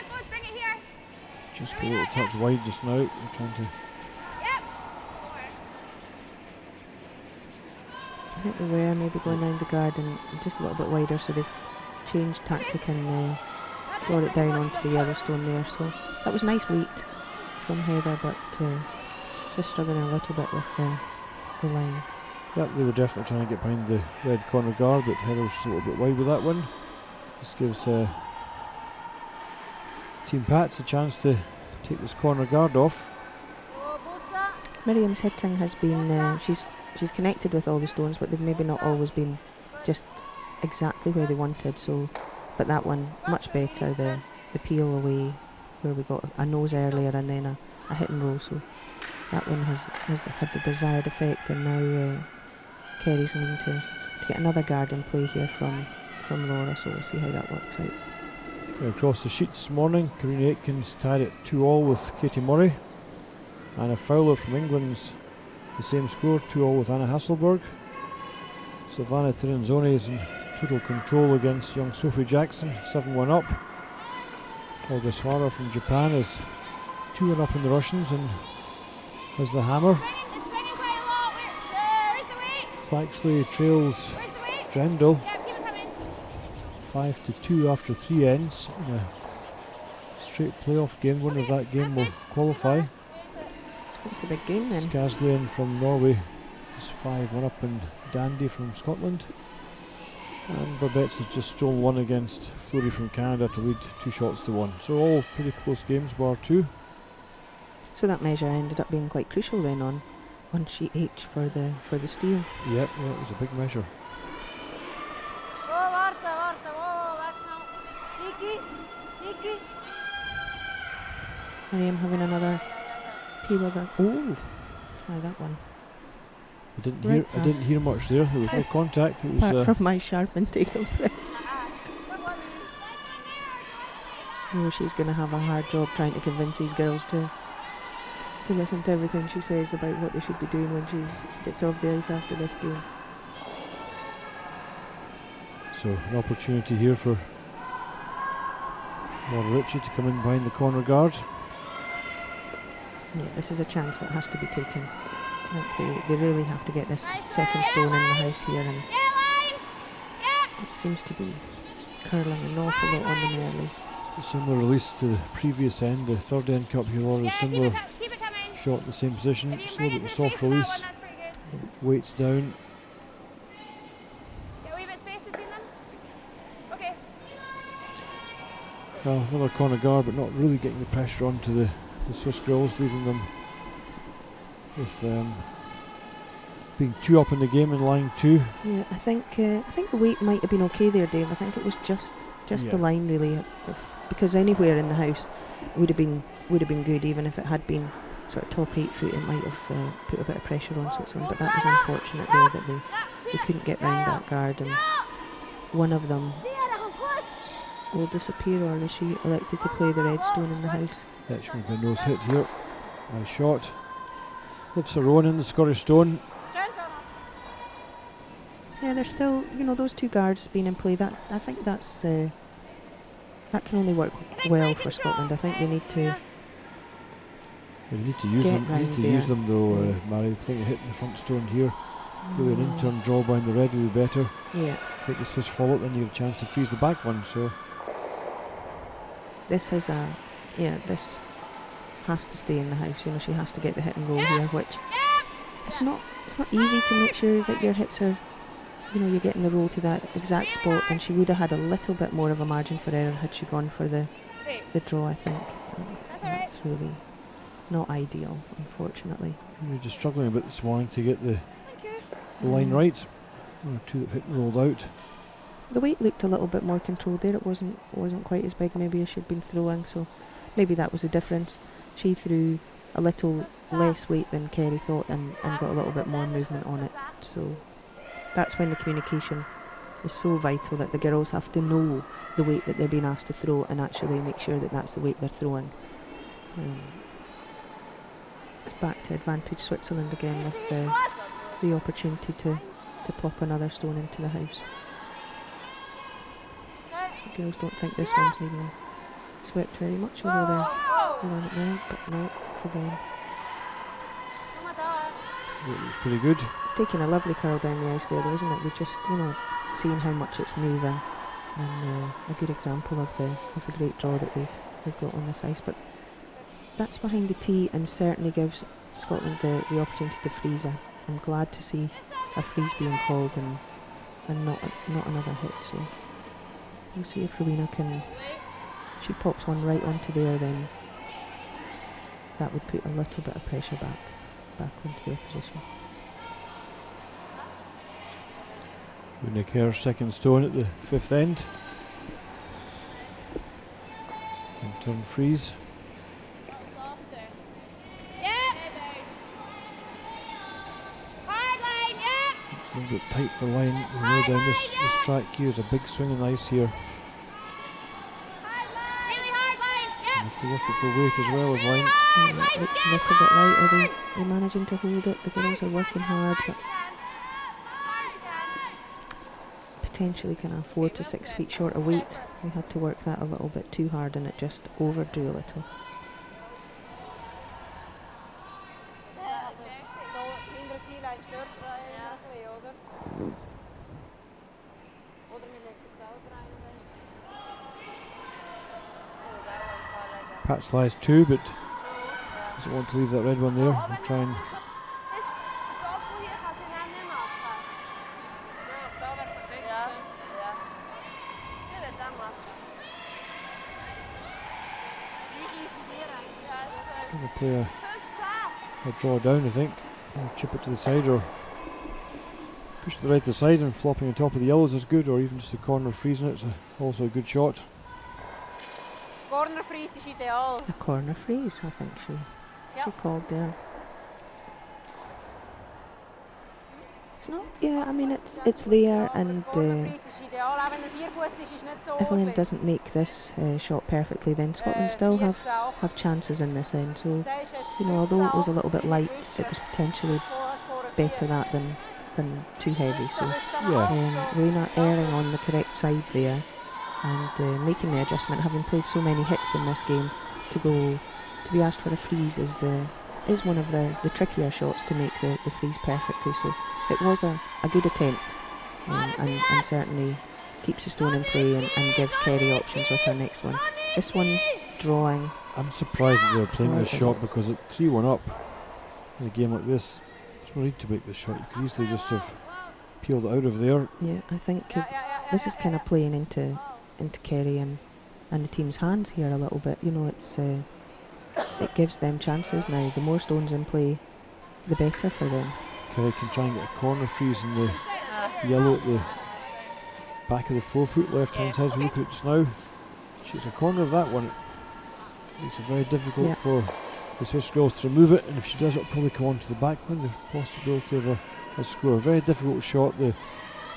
S5: Just a little touch wide just now. We're trying to.
S6: I think they were maybe going round the guard and just a little bit wider, so they've changed tactic and brought it down onto the yellow stone there. So that was nice weight from Heather, but just struggling a little bit with the line.
S5: Yeah, they were definitely trying to get behind the red corner guard, but Heather was just a little bit wide with that one. This gives Team Paetz a chance to take this corner guard off.
S6: Miriam's hitting has been, she's connected with all the stones, but they've maybe not always been just exactly where they wanted. So, but that one much better. The peel away where we got a nose earlier and then a hit and roll. So that one has had the desired effect, and now Kerry's needing to get another guard in play here from Laura. So we'll see how that works out.
S5: Across the sheet this morning, G.Aitken's tied at 2-all with Katie Murray. Anna Fowler from England's the same score, 2-all with Anna Hasselberg. Savannah Tiranzoni is in total control against young Sophie Jackson, 7-1 up. Olga Swara from Japan is 2-1 up in the Russians and has the hammer. Flaxley trails Drendel 5-2 after 3 ends in a straight playoff game. Winner of that game will qualify.
S6: It's a big game then.
S5: Skazlian from Norway is 5-1 up in Dandy from Scotland. And Paetz has just stolen one against Fleury from Canada to lead 2-1. So all pretty close games, bar 2.
S6: So that measure ended up being quite crucial then on sheet H for the steal.
S5: Yep, yeah, it was a big measure.
S6: Miriam having another peel of that. Oh, try that one.
S5: I didn't hear much there. There was no contact. It was
S6: apart from my sharp intake of breath. Oh, she's going to have a hard job trying to convince these girls to listen to everything she says about what they should be doing when she gets off the ice after this game.
S5: So an opportunity here for Laura Ritchie to come in behind the corner guard.
S6: Yeah, this is a chance that has to be taken. They really have to get this second stone in the house here, and it seems to be curling an awful lot on them early.
S5: A similar release to the previous end, the third end cup here, Laura, similar shot in the same position, just a little bit of soft release, weights down, Well, another corner guard, but not really getting the pressure onto the Swiss girls, leaving them with being 2 up in the game in line 2.
S6: Yeah, I think the weight might have been okay there, Dave. I think it was just the line really, because anywhere in the house would have been good, even if it had been sort of top 8 foot. It might have put a bit of pressure on Switzerland, but that was unfortunate there that they couldn't get round that guard, and one of them will disappear, or is she elected to play the red stone in the house?
S5: That's going to be a nose hit here. Nice shot. Lifts her own in the Scottish stone.
S6: Yeah, there's still, those 2 guards being in play. That I think that's that can only work well for Scotland. I think they need to.
S5: You need to use them. You need to use them though, Mary. I think hitting the front stone here. Really an in-turn draw behind the red would be better.
S6: Yeah.
S5: Make the Swiss follow it, then you have a chance to freeze the back one. So
S6: this has this has to stay in the house. She has to get the hit and roll here, which it's not easy to make sure that your hits are, you're getting the roll to that exact spot, and she would have had a little bit more of a margin for error had she gone for the draw, I think. That's really not ideal, unfortunately.
S5: we're just struggling a bit this morning to get the line right. 2 that hit and rolled out.
S6: The weight looked a little bit more controlled there. It wasn't quite as big maybe as she'd been throwing, so maybe that was the difference. She threw a little less weight than Kerry thought and got a little bit more movement on it. So that's when the communication is so vital, that the girls have to know the weight that they're being asked to throw and actually make sure that that's the weight they're throwing. It's back to advantage Switzerland again with the opportunity to pop another stone into the house. The girls don't think this one's needing swept very much, although they're on it now, but no, for them.
S5: It looks pretty good.
S6: It's taking a lovely curl down the ice there though, isn't it? We're just, seeing how much it's moving, and a good example of the great draw that they've got on this ice. But that's behind the tee and certainly gives Scotland the opportunity to freeze. I'm glad to see a freeze being called and not another hit. So we'll see if Rowena can. She pops one right onto there, then that would put a little bit of pressure back onto the opposition.
S5: Rowena Kerr's second stone at the 5th end. And turn freeze. It's a little bit tight for line. We know down this track here is a big swing in ice here. You have to work it for weight as well as line.
S6: It looks a little bit light. Are they managing to hold it? The girls are working hard, but potentially kind of 4 to 6 feet short of weight. We had to work that a little bit too hard, and it just overdrew a little.
S5: Paetz lies 2, but doesn't want to leave that red one there. We'll try and play a draw down, I think. Or chip it to the side, or push the red to the side, and flopping on top of the yellows is good, or even just a corner freezing it's also a good shot.
S3: Corner freeze is ideal.
S6: A corner freeze, I think she called there. It's not, I mean it's there, and if Lynn doesn't make this shot perfectly, then Scotland still have chances in this end. So, although it was a little bit light, it was potentially better that than too heavy. So, Rowena erring on the correct side there, and making the adjustment, having played so many hits in this game, to be asked for a freeze is one of the trickier shots to make the freeze perfectly. So it was a good attempt, and certainly keeps the stone in play and gives Kerry options with her next one. This one's drawing.
S5: I'm surprised that they're playing this shot, because at 3-1 up in a game like this, there's no need to make this shot. You could easily just have peeled it out of there.
S6: Yeah, I think this is kind of playing into Kerry, and the team's hands here a little bit. You know, it gives them chances now. The more stones in play, the better for them.
S5: Kerry can try and get a corner freeze in the yellow at the back of the 4 foot left hand side. We look at it just now. Shoots a corner of that one. It makes it very difficult for the Swiss girls to remove it, and if she does, it'll probably come onto the back one. The possibility of a score. A very difficult shot. The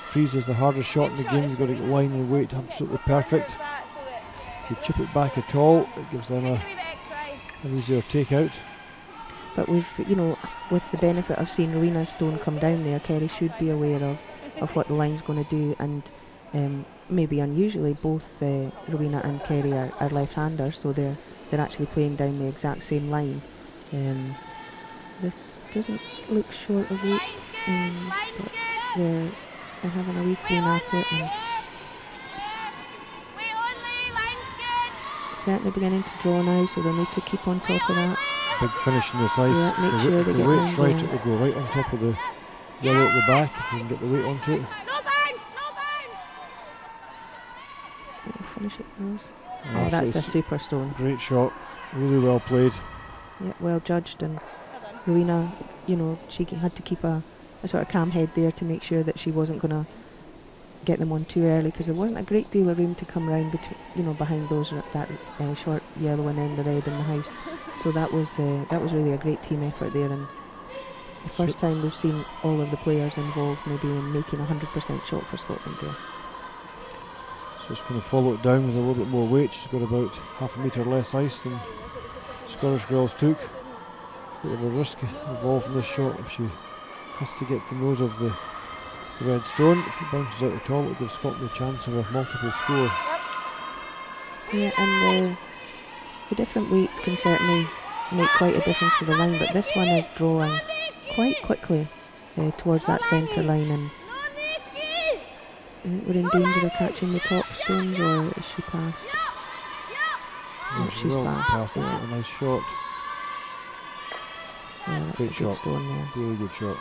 S5: freeze is the hardest shot in the game. You've got to get line and weight absolutely perfect. If you chip it back at all, it gives them an easier take out.
S6: But we've, you know, with the benefit of seeing Rowena's stone come down there, Kerry should be aware of what the line's going to do, and maybe unusually both Rowena and Kerry are left-handers, so they're actually playing down the exact same line. This doesn't look short of weight, but they're having a wee clean at it, and certainly beginning to draw now, so they'll need to keep on top of that.
S5: Big finish in this ice.
S6: Yeah, make sure
S5: if
S6: they
S5: the
S6: get
S5: weight's right,
S6: round
S5: it will go right on top of the yellow at the back, if you can get the weight onto it.
S6: Finish it, Rose. Oh, that's a super stone.
S5: Great shot, really well played.
S6: Yeah, well judged, and Rowena, you know, she had to keep a sort of calm head there to make sure that she wasn't going to get them on too early, because there wasn't a great deal of room to come round between, you know, behind those that short yellow and then the red in the house. So that was really a great team effort there, and the first time we've seen all of the players involved maybe in making 100% shot for Scotland there.
S5: So it's going to follow it down with a little bit more weight. She's got about half a metre less ice than Scottish girls took. Bit of a risk involved in this shot if she has to get the nose of the red stone. If it bounces out at all, it'll give Scotland a chance of a multiple score.
S6: Yeah, and the different weights can certainly make quite a difference to the line, but this one is drawing quite quickly towards that centre line, and I think we're in danger of catching the top stones, or is she past?
S5: Yeah,
S6: she's past.
S5: That's a nice shot.
S6: Yeah, that's
S5: Great
S6: a
S5: shot.
S6: good stone there.
S5: Really good shot.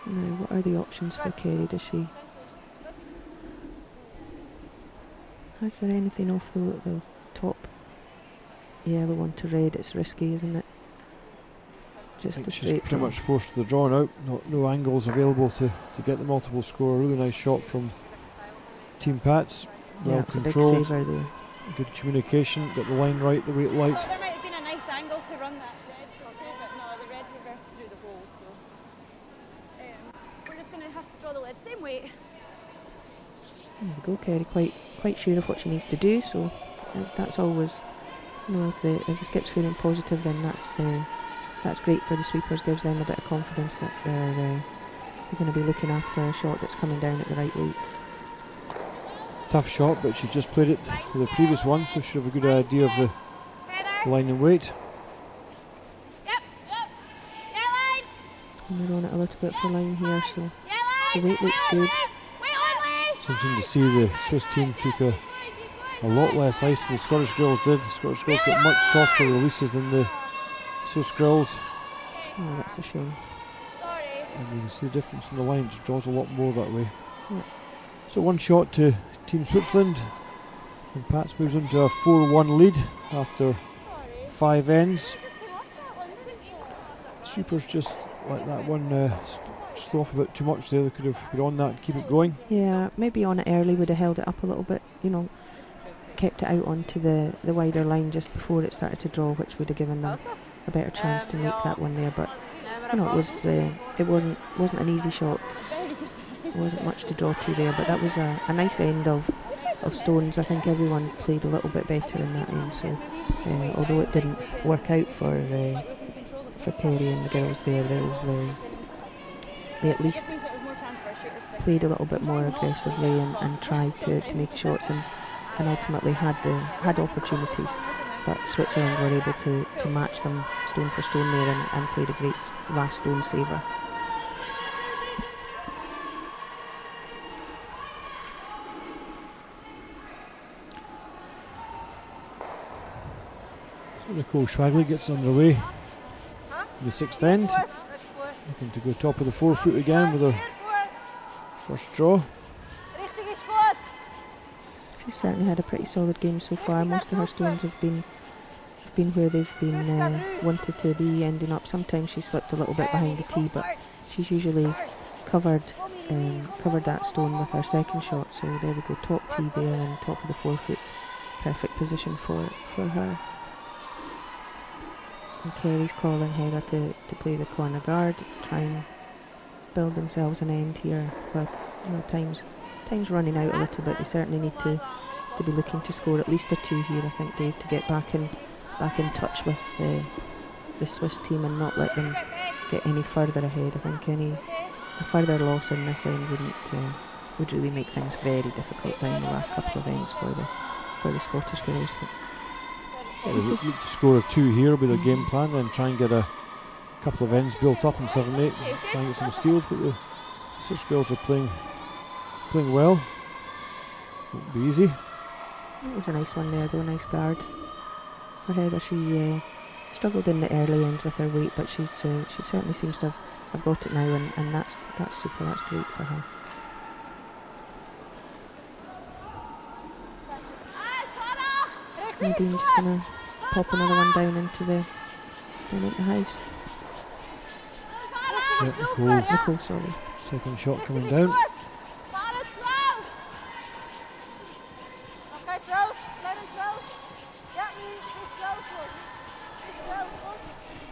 S6: Now, what are the options for Kerry? Does she... Is there anything off the top yellow one to red? It's risky, isn't it? Just a
S5: she's
S6: straight
S5: pretty
S6: draw.
S5: much forced to the draw now. No angles available to get the multiple score. A really nice shot from Team Paetz.
S6: Yeah,
S5: Well
S6: it's a big
S5: controlled.
S6: saver there.
S5: Good communication. Got the line right, the weight light.
S1: There might have been a nice angle to run that red too, but no, the red reversed through the hole, so we're just going to have to draw the lead same weight.
S6: There we go, Kerry quite sure of what she needs to do, so that's always, you know, if the skip's feeling positive, then that's great for the sweepers, gives them a bit of confidence that they're going to be looking after a shot that's coming down at the right weight.
S5: Tough shot, but she just played it with the previous one, so she'll have a good idea of the line and weight.
S6: And they're on it a little bit for line here, so the weight looks good.
S5: It's interesting to see the Swiss team took a lot less ice than the Scottish girls did. The Scottish girls got much softer releases than the Swiss girls.
S6: Oh, that's a shame.
S5: And you can see the difference in the line, it just draws a lot more that way.
S6: Yeah.
S5: So one shot to Team Switzerland, and Paetz moves into a 4-1 lead after 5 ends. Sweepers just let that one slow off a bit too much there. They could have been on that and keep it going.
S6: Yeah, maybe on it early would have held it up a little bit, you know, kept it out onto the wider line just before it started to draw, which would have given them a better chance to make that one there. But you know, it wasn't an easy shot. There wasn't much to draw to there, but that was a nice end of stones. I think everyone played a little bit better in that end. So although it didn't work out for Terry and the girls there, they at least played a little bit more aggressively and tried to make shots and ultimately had opportunities. But Switzerland were able to match them stone for stone there and played a great last stone saver.
S5: So Nicole Schwagley gets underway in the 6th end. Looking to go top of the 4 foot again with her first draw.
S6: She's certainly had a pretty solid game so far. Most of her stones have been where they've been wanted to be, ending up. Sometimes she's slipped a little bit behind the tee, but she's usually covered that stone with her second shot. So there we go, top tee there and top of the 4 foot, perfect position for her. And Kerry's calling Heather to play the corner guard, try and build themselves an end here. But time's running out a little bit. They certainly need to be looking to score at least a 2 here, I think, Dave, to get back in touch with the Swiss team and not let them get any further ahead. I think a further loss in this end would really make things very difficult down the last couple of ends for the Scottish girls. But
S5: Look to score a 2 here will be their game plan, then try and get a couple of ends built up in 7-8, try and get some steals. But the Swiss girls are playing well. Won't be easy.
S6: It was a nice one there though, nice guard for Heather. She struggled in the early ends with her weight, but she certainly seems to have got it now, and that's super, that's great for her. Nadine just going to pop another one down into the house.
S5: Yeah,
S6: Nicole, sorry.
S5: Second shot coming down.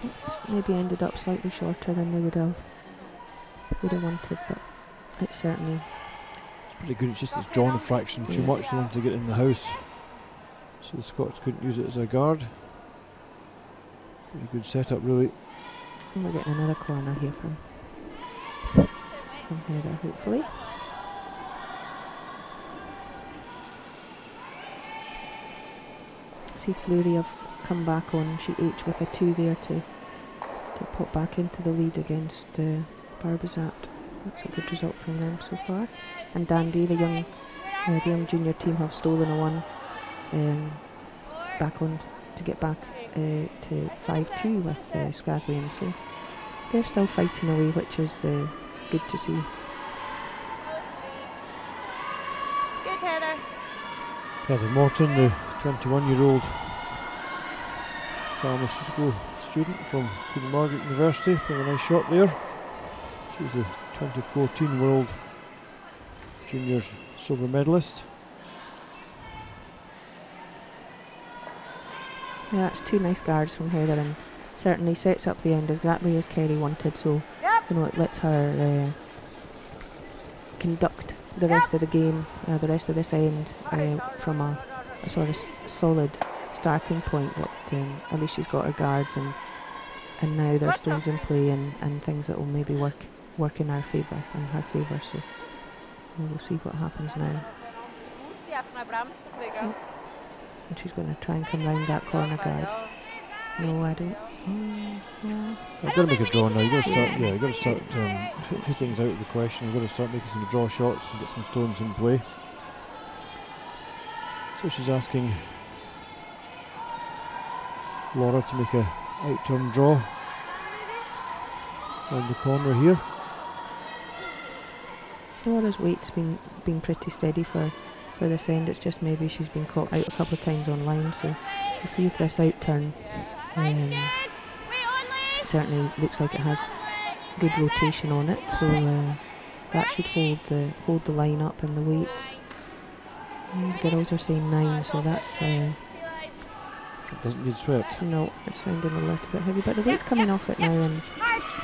S6: It's maybe ended up slightly shorter than they would have wanted, but it's certainly...
S5: It's pretty good, it's just it's drawn a fraction too much. They wanted to get in the house, so the Scots couldn't use it as a guard. Pretty good setup, really.
S6: And we're getting another corner here from Heather, hopefully. See Fleury have come back on sheet H with a 2 there to pop back into the lead against Barbizat. That's a good result from them so far. And Dandy, the young junior team, have stolen a 1 back on to get back to 5-2 with Scasley, so they're still fighting away, which is good to see.
S1: Good, Heather.
S5: Heather Morton, the 21-year-old pharmaceutical student from Queen Margaret University, playing a nice shot there. She was the 2014 World Juniors silver medalist.
S6: Yeah, it's 2 nice guards from Heather, and certainly sets up the end exactly as Kerry wanted, so it lets her conduct the rest of the game, the rest of this end from a sort of solid starting point, that at least she's got her guards and now there's stones in play and things that will maybe work in her favour, so we'll see what happens now. And she's going to try and come round that corner guard. No, I don't. No.
S5: You've got to make a draw now. You've got to start. Yeah, you've got to start hitting out of the question. You've got to start making some draw shots and get some stones in play. So she's asking Laura to make a out-turn draw round the corner here.
S6: Laura's weight's been pretty steady for this end. It's just maybe she's been caught out a couple of times on line, so we'll see if this out-turn certainly looks like it has good rotation on it, so that should hold the line up and the weights. The girls are saying 9, so that's
S5: it doesn't need swept.
S6: No, it's sounding a little bit heavy, but the weight's coming off it now, and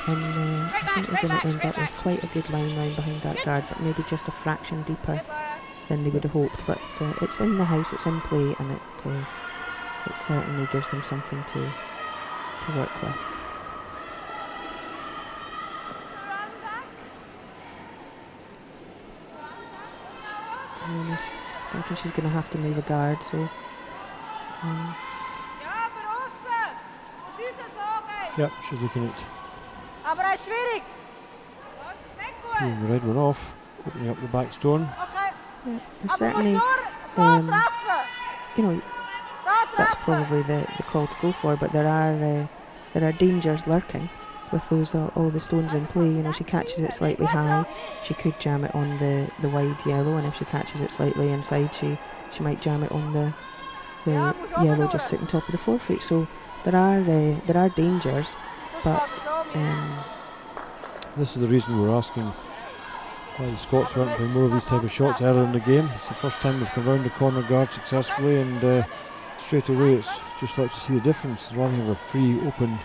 S6: I think we're going to end up with quite a good line behind that guard, but maybe just a fraction deeper than they would have hoped. But it's in the house, it's in play, and it certainly gives them something to work with. I'm thinking she's going to have to move a guard, so
S5: Yep, she's looking at pulling the red one off, opening up the back stone.
S6: yeah, certainly, that's probably the call to go for, but there are dangers lurking with those all the stones in play. She catches it slightly high, she could jam it on the wide yellow, and if she catches it slightly inside, she she might jam it on the yellow just sitting top of the forefoot. So there are dangers, but
S5: This is the reason we're asking why the Scots weren't playing more of these type of shots earlier in the game. It's the first time they've come round the corner guard successfully, and straight away it's just like to see the difference. Rather than have a free, open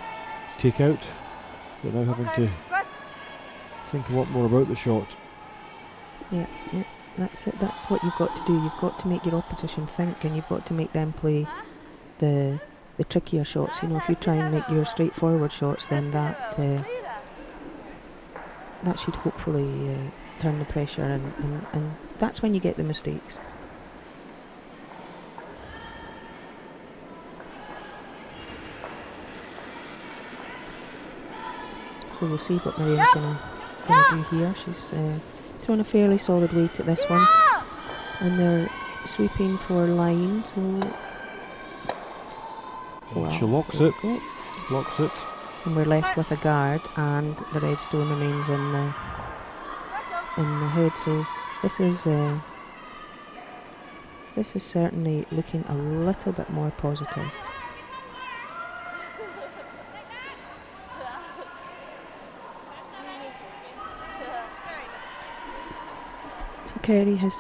S5: take-out, they're now having to think a lot more about the shot.
S6: Yeah, that's it. That's what you've got to do. You've got to make your opposition think, and you've got to make them play the trickier shots. You know, if you try and make your straightforward shots, then that should hopefully turn the pressure, and that's when you get the mistakes. So we'll see what Marianne's gonna do here. She's thrown a fairly solid weight at this one, and they're sweeping for line. So
S5: She locks it. Locks it.
S6: And we're left with a guard, and the red stone remains in the head. So this is certainly looking a little bit more positive. So Kerry has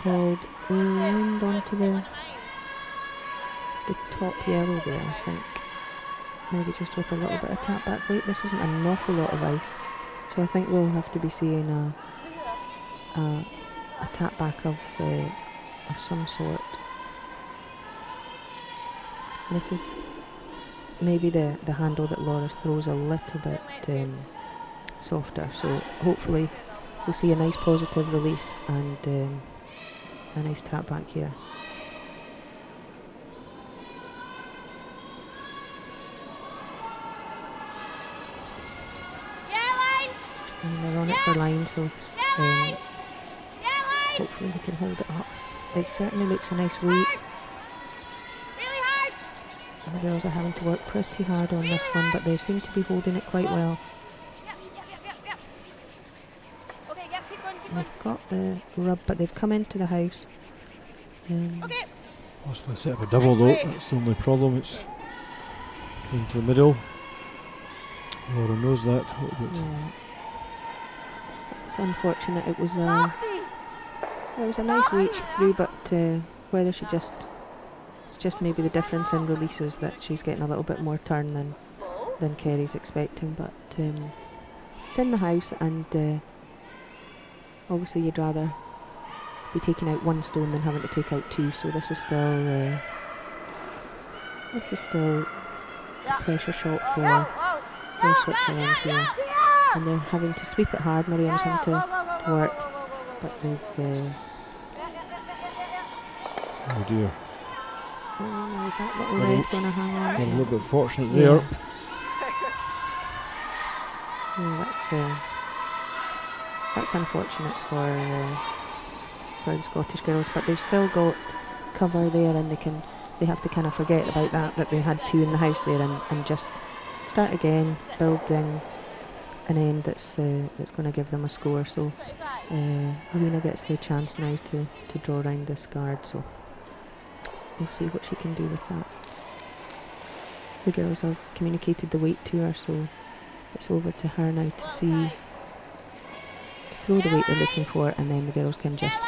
S6: called round onto the top yellow there, I think. Maybe just with a little bit of tap back weight. This isn't an awful lot of ice, so I think we'll have to be seeing a tap back of some sort. And this is maybe the handle that Laura throws a little bit softer, so hopefully we'll see a nice positive release and a nice tap back here. And they're on it for line, so hopefully we can hold it up. It certainly looks a nice weight. And the girls are having to work pretty hard on this one, but they seem to be holding it quite well. And they've got the rub, but they've come into the house.
S5: Possibly set up a double though, that's the only problem. It's getting to the middle. Laura knows that.
S6: Yeah. It's unfortunate. It was a nice weight she threw, but whether it's just maybe the difference in releases that she's getting a little bit more turn than Kerry's expecting. But it's in the house, and obviously you'd rather be taking out one stone than having to take out two. So this is still a pressure shot for Switzerland here. And they're having to sweep it hard. Marianne's having to work, but they've...
S5: Oh dear.
S6: Oh no, is that little red going to hang on?
S5: Got a little bit fortunate there.
S6: Yeah, that's unfortunate for the Scottish girls, but they've still got cover there, and they have to kind of forget about that they had two in the house there, and just start again, building an end that's going to give them a score. So Alina gets the chance now to draw around this guard, so we'll see what she can do with that. The girls have communicated the weight to her, so it's over to her now to throw the weight they're looking for, and then the girls can just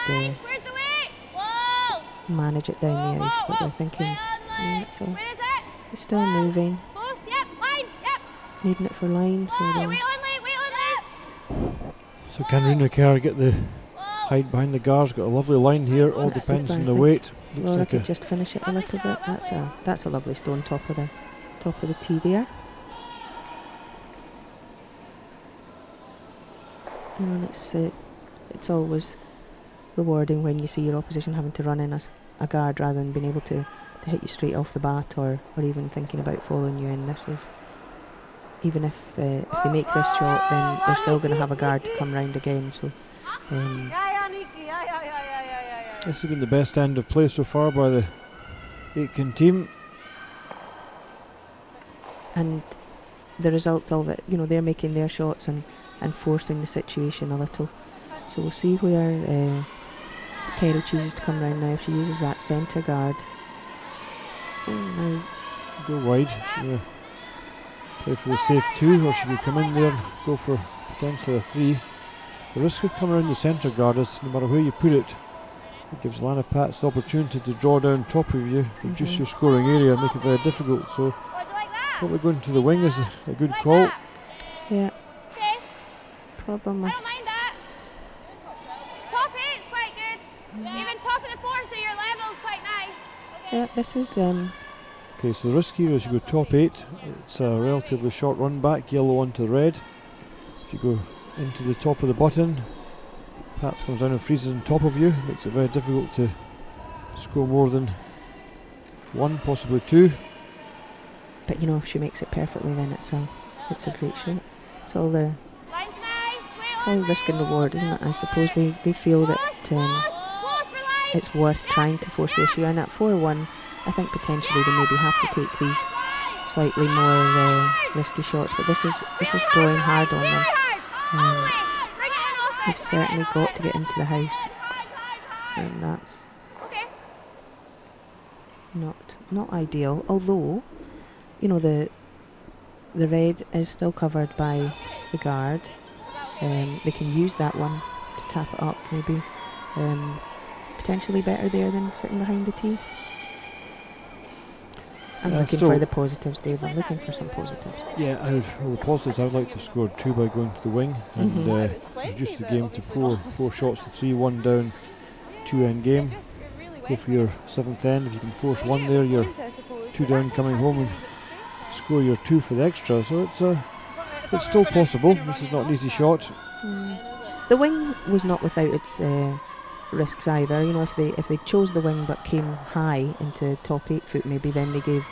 S6: manage it down the ice. But they're thinking, yeah, so it's still moving, needing it for line,
S5: So can Runa Kerr get the height behind the guards? Got a lovely line here. All depends on the weight. Looks
S6: Laura
S5: like
S6: could just finish it a little bit. That's a lovely stone top of the tee there. And it's always rewarding when you see your opposition having to run in a guard rather than being able to hit you straight off the bat, or even thinking about following you in. This is, even if they make this shot, then they're still going to have a guard to come round again. So
S5: this has been the best end of play so far by the Aitken team.
S6: And the result of it, they're making their shots and forcing the situation a little. So we'll see where Kerry chooses to come round now. If she uses that centre guard. Oh, no.
S5: Go wide. She's going to play for the safe 2, or she could come in there and go for potentially a 3. The risk of coming around the centre guard is, no matter where you put it, it gives Lana Paetz the opportunity to draw down top of you, reduce your scoring area and make it very difficult. So probably going to the wing is a good call.
S6: Yeah.
S4: Okay.
S6: Problem
S4: I
S6: with
S4: don't mind that. Top 8's quite good. Even top of the 4, so your level's quite nice.
S6: yeah, this is
S5: Okay, so the risk here is you go top 8. It's a relatively short run back, yellow onto red. If you go into the top of the button, Paetz comes down and freezes on top of you, makes it very difficult to score more than 1, possibly 2.
S6: but you know, if she makes it perfectly, then it's a great shot. It's all the
S4: Line's nice.
S6: it's all risk and reward, isn't it? I suppose they feel that
S4: Close for line.
S6: it's worth trying to force the issue, and at 4-1 I think potentially they maybe have to take these slightly more risky shots, but this is drawing hard on them. They've certainly got to get into the house, and that's not ideal. Although, you know, the red is still covered by the guard. They can use that one to tap it up, maybe. Potentially better there than sitting behind the tee. I'm looking for the positives, Dave. I'm looking for some positives.
S5: Yeah, the positives, I would like to score 2 by going to the wing and reduce the game to 4 shots to 3, 1 down, 2 end game. Go for your 7th end. If you can force 1 there, you're 2 down coming home and score your 2 for the extra. So it's still possible. This is not an easy shot.
S6: The wing was not without its risks either. You know, if they chose the wing but came high into top 8 foot, maybe then they gave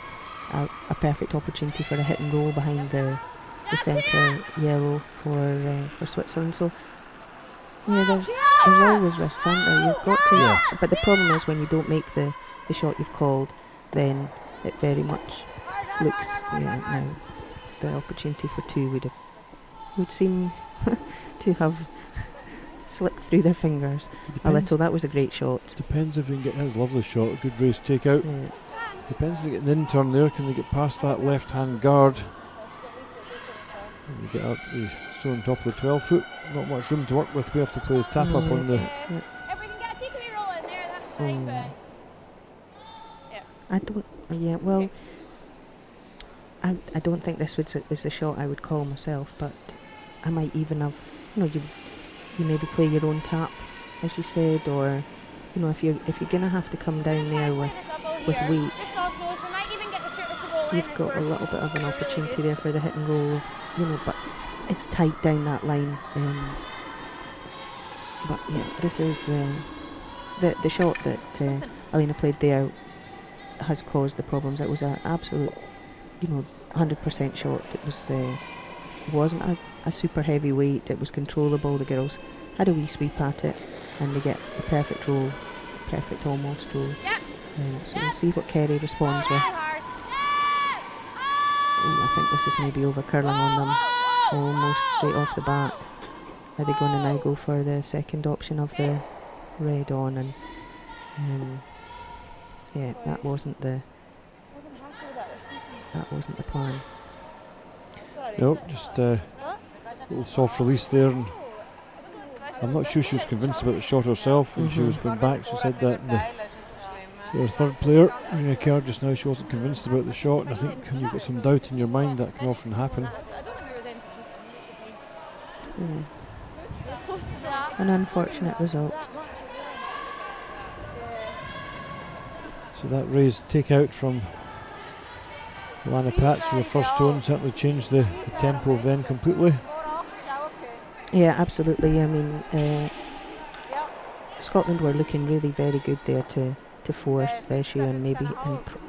S6: a perfect opportunity for a hit and roll behind the centre yellow for Switzerland. So yeah, there's always risk, aren't there? You've got to.
S5: Yeah.
S6: But the problem is when you don't make the shot you've called, then it very much looks now the opportunity for 2 would seem to have slipped through their fingers a little. That was a great shot.
S5: Depends if we can get that lovely shot, a good race takeout.
S6: Yeah.
S5: Depends if they get an in turn there. Can they get past that left hand guard? And you get up, still on top of the 12 foot. Not much room to work with. We have to play the tap up on the.
S4: If we can get a teacup roll in there, that's fine. But
S6: I don't. Yeah, well, I don't think this is the shot I would call myself, but I might even have, you maybe play your own tap, as you said, or if you're gonna have to come down there with weight,
S4: just off nose, we might even get the shooter to roll in.
S6: you've got a little bit of an opportunity there for the hit and roll, but it's tight down that line. But yeah, this is the shot that Alina played there has caused the problems. It was an absolute 100% shot. It wasn't a super heavy weight. It was controllable. The girls had a wee sweep at it and they get a perfect roll, perfect almost roll. So we'll see what Kerry responds with. I think this is maybe over curling on them almost straight off the bat. Are they going to now go for the second option of the red on? And yeah, that wasn't the plan.
S5: Nope, just a little soft release there. And I'm not sure she was convinced about the shot herself when she was going back. She said that her third player, Nina Kerr, just now, she wasn't convinced about the shot, and I think when you've got some doubt in your mind, that can often happen.
S6: An unfortunate result.
S5: So that raised takeout from Lana Paetz for the first tone certainly changed the tempo of then completely.
S6: Yeah, absolutely. I mean, Scotland were looking really very good there to force the issue and maybe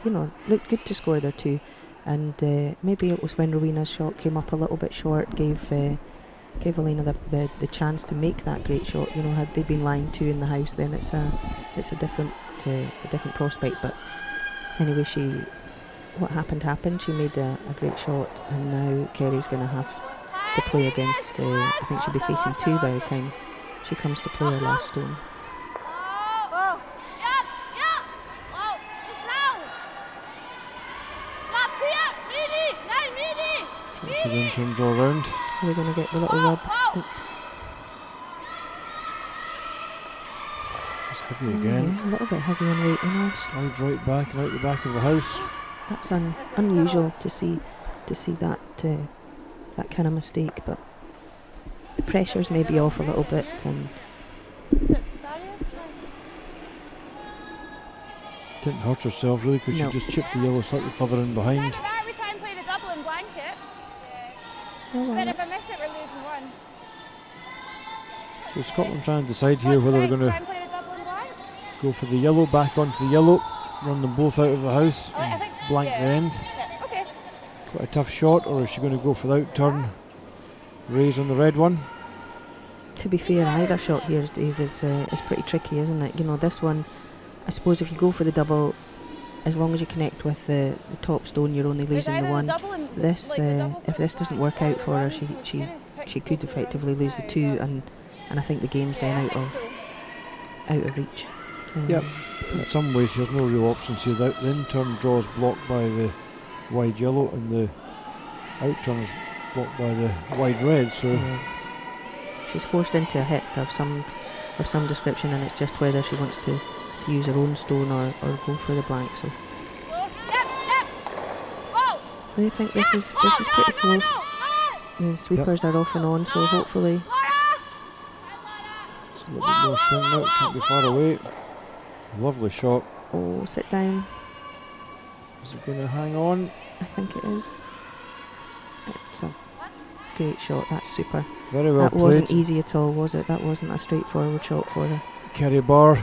S6: looked good to score there too. And maybe it was when Rowena's shot came up a little bit short, gave Alina the chance to make that great shot. Had they been lying 2 in the house, then it's a different prospect. But anyway, what happened. She made a great shot, and now Kerry's going to have to play against. I think she'll be facing 2 by the time she comes to play her last stone.
S5: and then turn draw round.
S6: Are we going to get the little rub?
S5: It's heavy again.
S6: Yeah, a little bit heavy on weight, you know.
S5: Slides right back and out the back of the house.
S6: That's unusual to see that that kind of mistake, but the pressure's maybe off a little bit, and
S5: didn't hurt herself really because
S6: No.
S5: she just chipped the yellow slightly further in behind.
S4: We try and play the double in blanket.
S6: oh, well,
S4: But if I miss it, we're losing one.
S5: So Scotland trying to decide here whether they're going
S4: Try
S5: to
S4: and play the double in blank.
S5: go for the yellow, back onto the yellow, run them both out of the house
S4: I
S5: and
S4: think-
S5: blank the
S4: yeah.
S5: end.
S4: Yeah, okay.
S5: Quite a tough shot, or is she going to go for the out turn, raise on the red one?
S6: to be fair, either shot here, Dave, is pretty tricky, isn't it? You know, this one, I suppose if you go for the double, as long as you connect with the top stone, you're only losing the one. This, if this doesn't work out for her, she could effectively lose the two, and I think the game's then out of reach.
S5: Yep. In some ways, she has no real options here. The in turn draw is blocked by the wide yellow, and the out turn is blocked by the wide red. So
S6: she's forced into a hit of some description, and it's just whether she wants to use her own stone or go for the blank. So I think this is pretty close. The sweepers are off and on, so hopefully.
S5: it's a little bit more swing now. Can't be far away. Lovely shot.
S6: Oh, sit down.
S5: Is it going to hang on?
S6: I think it is. It's a great shot. That's super.
S5: Very well
S6: That
S5: played.
S6: wasn't easy at all, was it? That wasn't a straightforward shot for her.
S5: Kerry Barr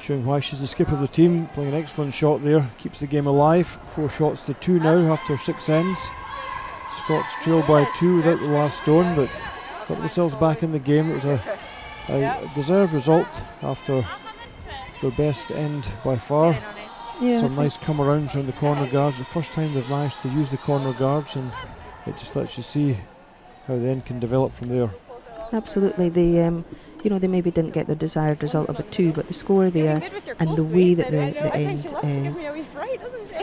S5: showing why she's the skipper of the team, playing an excellent shot there, keeps the game alive. 4 shots to 2 now after 6 ends. Scots trail by 2 without the last stone, but got themselves back in the game. It was a deserved result after their best end by far.
S6: Yeah,
S5: Some nice come arounds around the corner guards. The first time they've managed to use the corner guards, and it just lets you see how the end can develop from there.
S6: absolutely. They they maybe didn't get the desired result of a 2, but the score there and the way that the end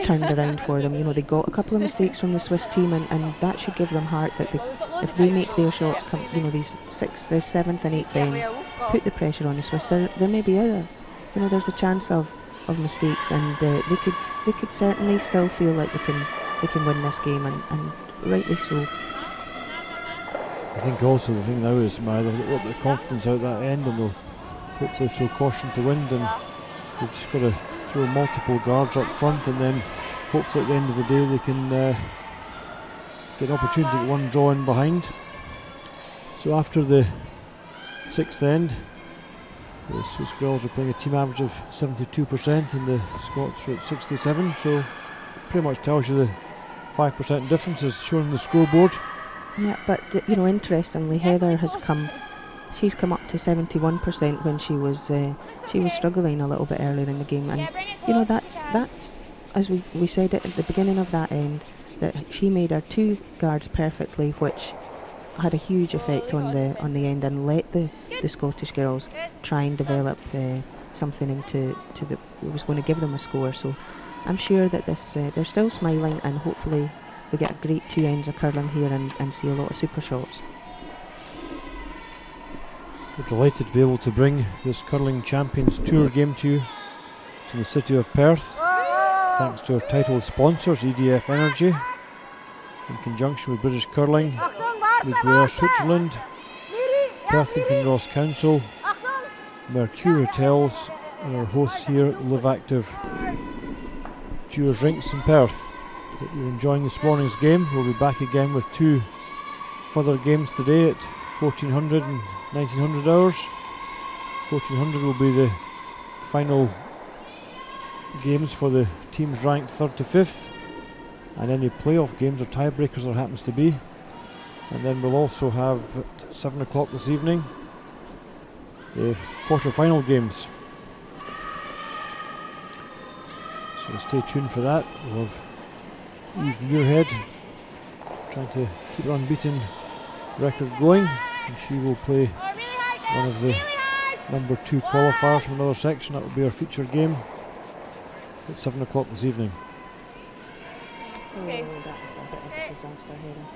S6: turned around for them. You know, they got a couple of mistakes from the Swiss team, and that should give them heart that if they make their shots come, these 7th and 8th end, put the pressure on the Swiss, there may be other. There's a chance of mistakes, and they could certainly still feel like they can win this game, and rightly so.
S5: I think also the thing now is they'll get a little bit of confidence out that end, and they'll hopefully throw caution to wind, and they've just got to throw multiple guards up front, and then hopefully at the end of the day they can get an opportunity to get one draw in behind. So after the 6th end, the Swiss girls are playing a team average of 72% and the Scots are at 67%, so pretty much tells you the 5% difference is shown on the scoreboard.
S6: Yeah, but interestingly, Heather has she's come up to 71% when she was struggling a little bit earlier in the game, and that's as we said it at the beginning of that end, that she made her 2 guards perfectly, which had a huge effect on the end, and let the Scottish girls try and develop something into it was going to give them a score. So I'm sure that this they're still smiling, and hopefully we get a great 2 ends of curling here and see a lot of super shots.
S5: We're delighted to be able to bring this Curling Champions Tour game to you from the city of Perth, thanks to our title sponsors EDF Energy, in conjunction with British Curling, Midway Switzerland, Perth and Kinross Council, Mercure Hotels, and our hosts here at the Live Active Jewers Rinks in Perth. Hope you're enjoying this morning's game. We'll be back again with 2 further games today at 1400 and 1900 hours. 1400 will be the final games for the teams ranked 3rd to 5th, and any playoff games or tiebreakers there happens to be. And then we'll also have at 7 o'clock this evening the quarter-final games. So stay tuned for that. We'll have Eve Muirhead trying to keep her unbeaten record going, and she will play one of the number 2 qualifiers from another section. That will be our featured game at 7 o'clock this evening.
S6: Oh, that's a bit of a disaster here.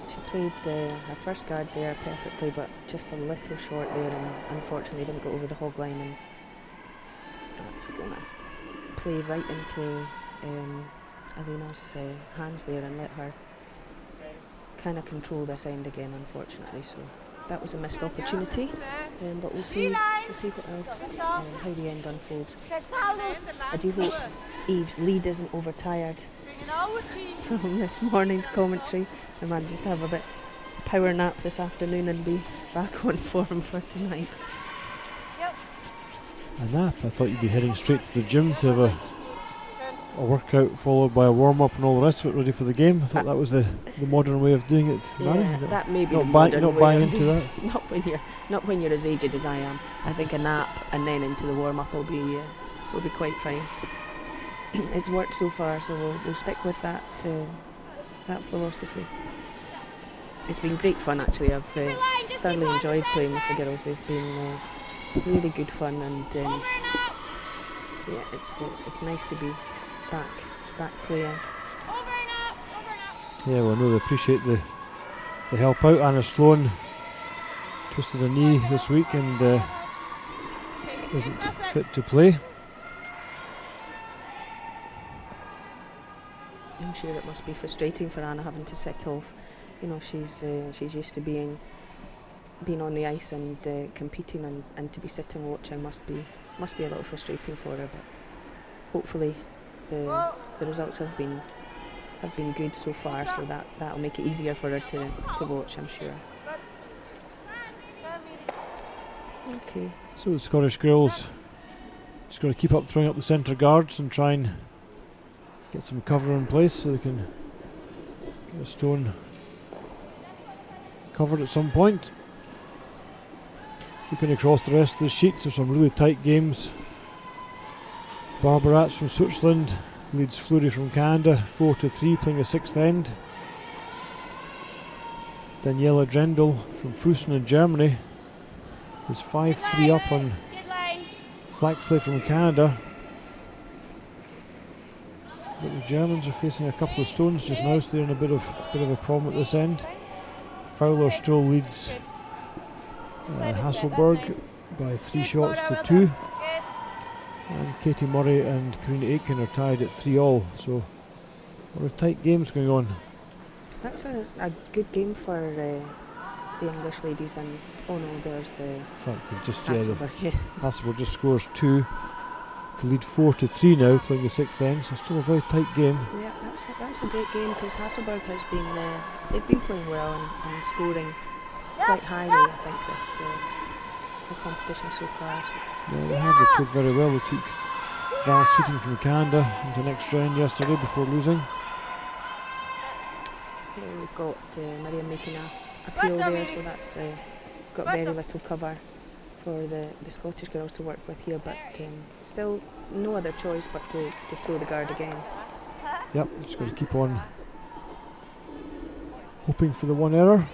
S6: She played her first guard there perfectly, but just a little short there, and unfortunately didn't go over the hog line, and that's gonna play right into Elena's hands there and let her kind of control this end again, unfortunately. So that was a missed opportunity, but we'll see what else, how the end unfolds. I do hope Eve's lead isn't overtired from this morning's commentary and manages to have a bit power nap this afternoon and be back on form for tonight.
S5: A nap? I thought you'd be heading straight to the gym to have a workout followed by a warm-up and all the rest of it ready for the game. I thought that was the modern way of doing it.
S6: Yeah, that may be
S5: not
S6: the modern
S5: not
S6: way
S5: buying
S6: of
S5: into
S6: doing
S5: that.
S6: Not when you're as aged as I am. I think a nap and then into the warm-up will be quite fine. It's worked so far, so we'll stick with that philosophy. It's been great fun, actually. I've thoroughly enjoyed playing with the girls. They've been really good fun, and yeah, it's nice to be back playing.
S5: Yeah, well, I know they appreciate the help out. Anna Sloan twisted a knee this week and isn't fit to play.
S6: I'm sure it must be frustrating for Anna having to sit off. You know, she's used to being on the ice and competing, and to be sitting watching must be a little frustrating for her. But hopefully the results have been good so far, so that'll make it easier for her to watch, I'm sure. Okay.
S5: So the Scottish girls just got to keep up throwing up the centre guards and try and get some cover in place so they can get a stone covered at some point. Looking across the rest of the sheets, there's some really tight games. Barbaratz from Switzerland leads Fleury from Canada 4-3, playing a sixth end. Daniela Drendel from Fussen in Germany is 5-3 up on Flaxley from Canada. But the Germans are facing a couple of stones just now, so they're in a bit of a problem at this end. Fowler still leads Hasselberg by 3 shots to 2. And Katie Murray and Karina Aitken are tied at 3-all, so a lot of tight games going on.
S6: That's a good game for the English ladies, and there's
S5: In fact, they've just
S6: Hasselberg.
S5: Hasselberg just scores 2 to lead 4-3 now, playing the sixth end, so still a very tight game.
S6: Yeah, that's a great game, because Hasselberg has been they've been playing well and scoring quite highly, I think, this the competition so far.
S5: Yeah, they have. They played very well. They took Val Sutton from Canada into an extra end yesterday before losing.
S6: Yeah, we've got Miriam making a appeal there, so that's got very little cover for the Scottish girls to work with here, but still no other choice but to throw the guard again.
S5: Yep, just got to keep on hoping for the one error.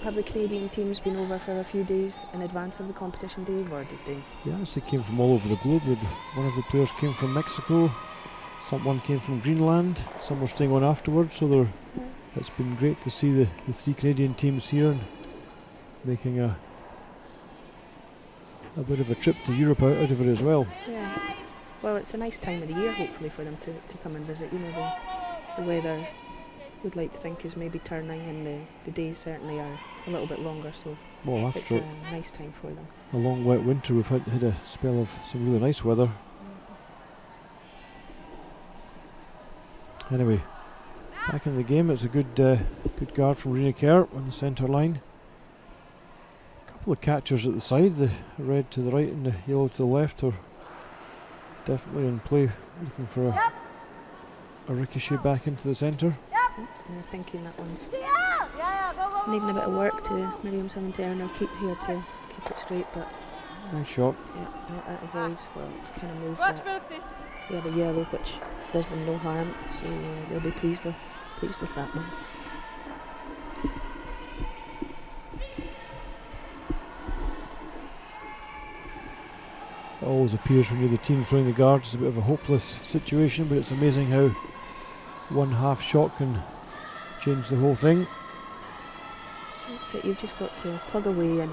S6: Have the Canadian teams been over for a few days in advance of the competition, Dave, or did they?
S5: Yes, they came from all over the globe. One of the players came from Mexico, someone came from Greenland, some were staying on afterwards, so it's been great to see the 3 Canadian teams here and making a bit of a trip to Europe out of it as well.
S6: Yeah. Well, it's a nice time of the year, hopefully, for them to come and visit. You know, the weather, we'd like to think, is maybe turning, and the days certainly are a little bit longer, so it's a nice time for them.
S5: A long wet winter, we've had a spell of some really nice weather. Anyway, back in the game, it's a good guard from Rena Kerr on the centre line. A couple of catchers at the side, the red to the right and the yellow to the left are definitely in play, looking for a ricochet back into the centre.
S6: We're thinking that one's needing a bit of work to Miriam Turner keep here to keep it straight, but
S5: nice shot.
S6: Yeah, that avoids, well, it's kind of moved that. Yeah, the yellow, which does them no harm, so they'll be pleased with that one.
S5: It always appears when you're the team throwing the guards, it's a bit of a hopeless situation, but it's amazing how one half shot can change the whole thing.
S6: That's it. You've just got to plug away and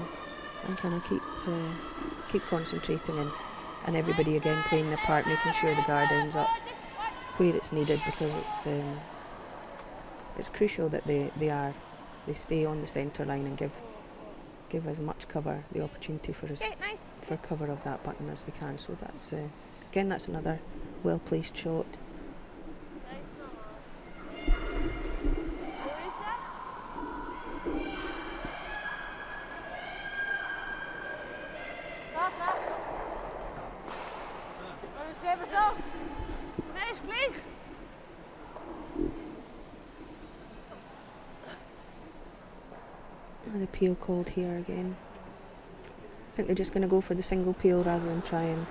S6: kind of keep concentrating and everybody again playing their part, making sure the guard ends up where it's needed, because it's crucial that they stay on the centre line and give as much cover, the opportunity for cover of that button as they can. So that's again, that's another well placed shot. An appeal called here again. I think they're just going to go for the single peel rather than try and...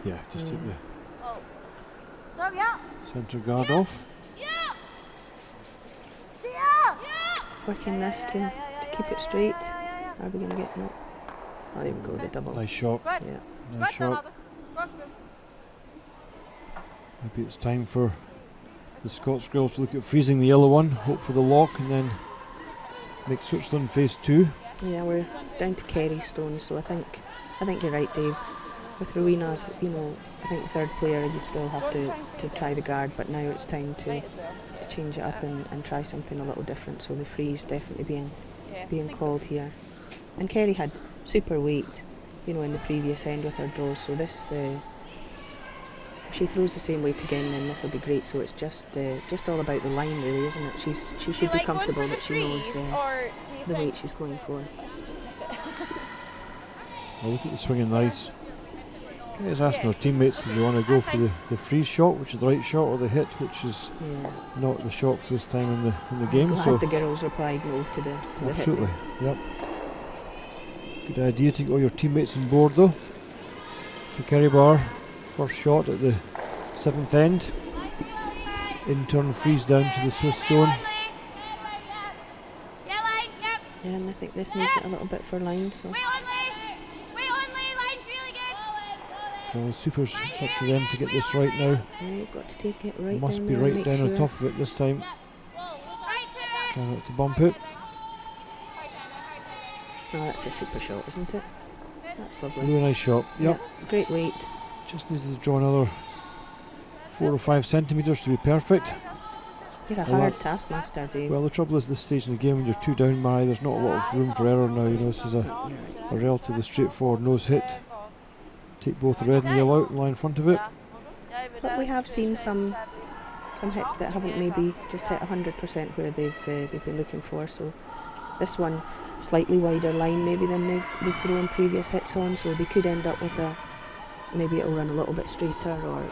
S5: Yeah, just take the centre guard off.
S6: Working this to keep it straight. Are we going to get... No. Oh, there we go, the double.
S5: Nice shot.
S6: Yeah.
S5: Nice shot. Maybe it's time for the Scots girls to look at freezing the yellow one, hope for the lock, and then make Switzerland face 2.
S6: Yeah, we're down to Kerry Stone, so I think you're right, Dave. With Rowena's, I think the third player you still have to try the guard, but now it's time to change it up and try something a little different. So the freeze definitely being called here. And Kerry had super weight, in the previous end with her draws. So this, if she throws the same weight again, then this will be great. So it's just all about the line, really, isn't it? She should be comfortable that she knows the weight she's going for.
S1: I should just hit it.
S5: Well, look at the swinging nice. Kerry's asking her teammates if they want to go for the freeze shot, which is the right shot, or the hit, which is not the shot for this time in the game.
S6: Glad
S5: so
S6: the girls replied no to the hit.
S5: Absolutely, yep. Good idea to get all your teammates on board though. So Kerry Barr, first shot at the 7th end. In turn freeze down to the Swiss stone.
S6: Yeah, and I think this needs it a little bit for line, so.
S5: So Supers, it's up to them to get this right now.
S6: Yeah, you've got to take it right
S5: Must
S6: down
S5: be
S6: there,
S5: right
S6: make
S5: down
S6: sure.
S5: on top of it this time. Try not to bump it.
S6: Oh, that's a super shot, isn't it? That's lovely.
S5: Really nice shot. Yep.
S6: Yeah, great weight.
S5: Just needed to draw another 4 or 5 centimetres to be perfect.
S6: You're a
S5: Well,
S6: hard taskmaster, Dave.
S5: Well, the trouble is this stage in the game when you're 2 down, Mary, there's not a lot of room for error now. This is a relatively straightforward nose hit. Take both the red and the yellow out and lie in front of it.
S6: But we have seen some hits that haven't maybe just hit 100% where they've been looking for. So this one, slightly wider line maybe than they've thrown previous hits on. So they could end up with maybe it'll run a little bit straighter or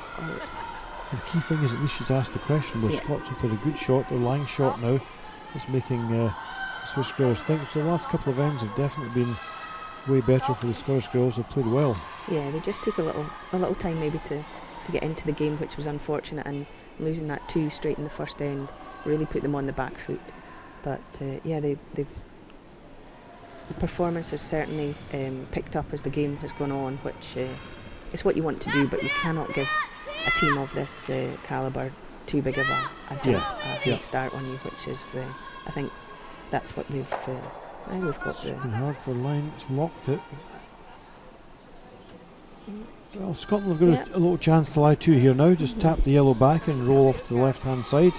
S5: The key thing is at least she's asked the question. Where Scots have played a good shot, their line shot now. It's making the Swiss girls think. So the last couple of ends have definitely been way better for the Scottish girls. They've played well.
S6: Yeah, they just took a little time maybe to get into the game, which was unfortunate, and losing that 2 straight in the first end really put them on the back foot. But the performance has certainly picked up as the game has gone on, which is what you want to do, but you cannot give a team of this calibre too big of a head start on you, which is I think that's what they've now we've got
S5: it's been hard for line, it's locked it. Well, Scotland have got a little chance to lie 2 here now. Just tap the yellow back and roll off to the left hand side,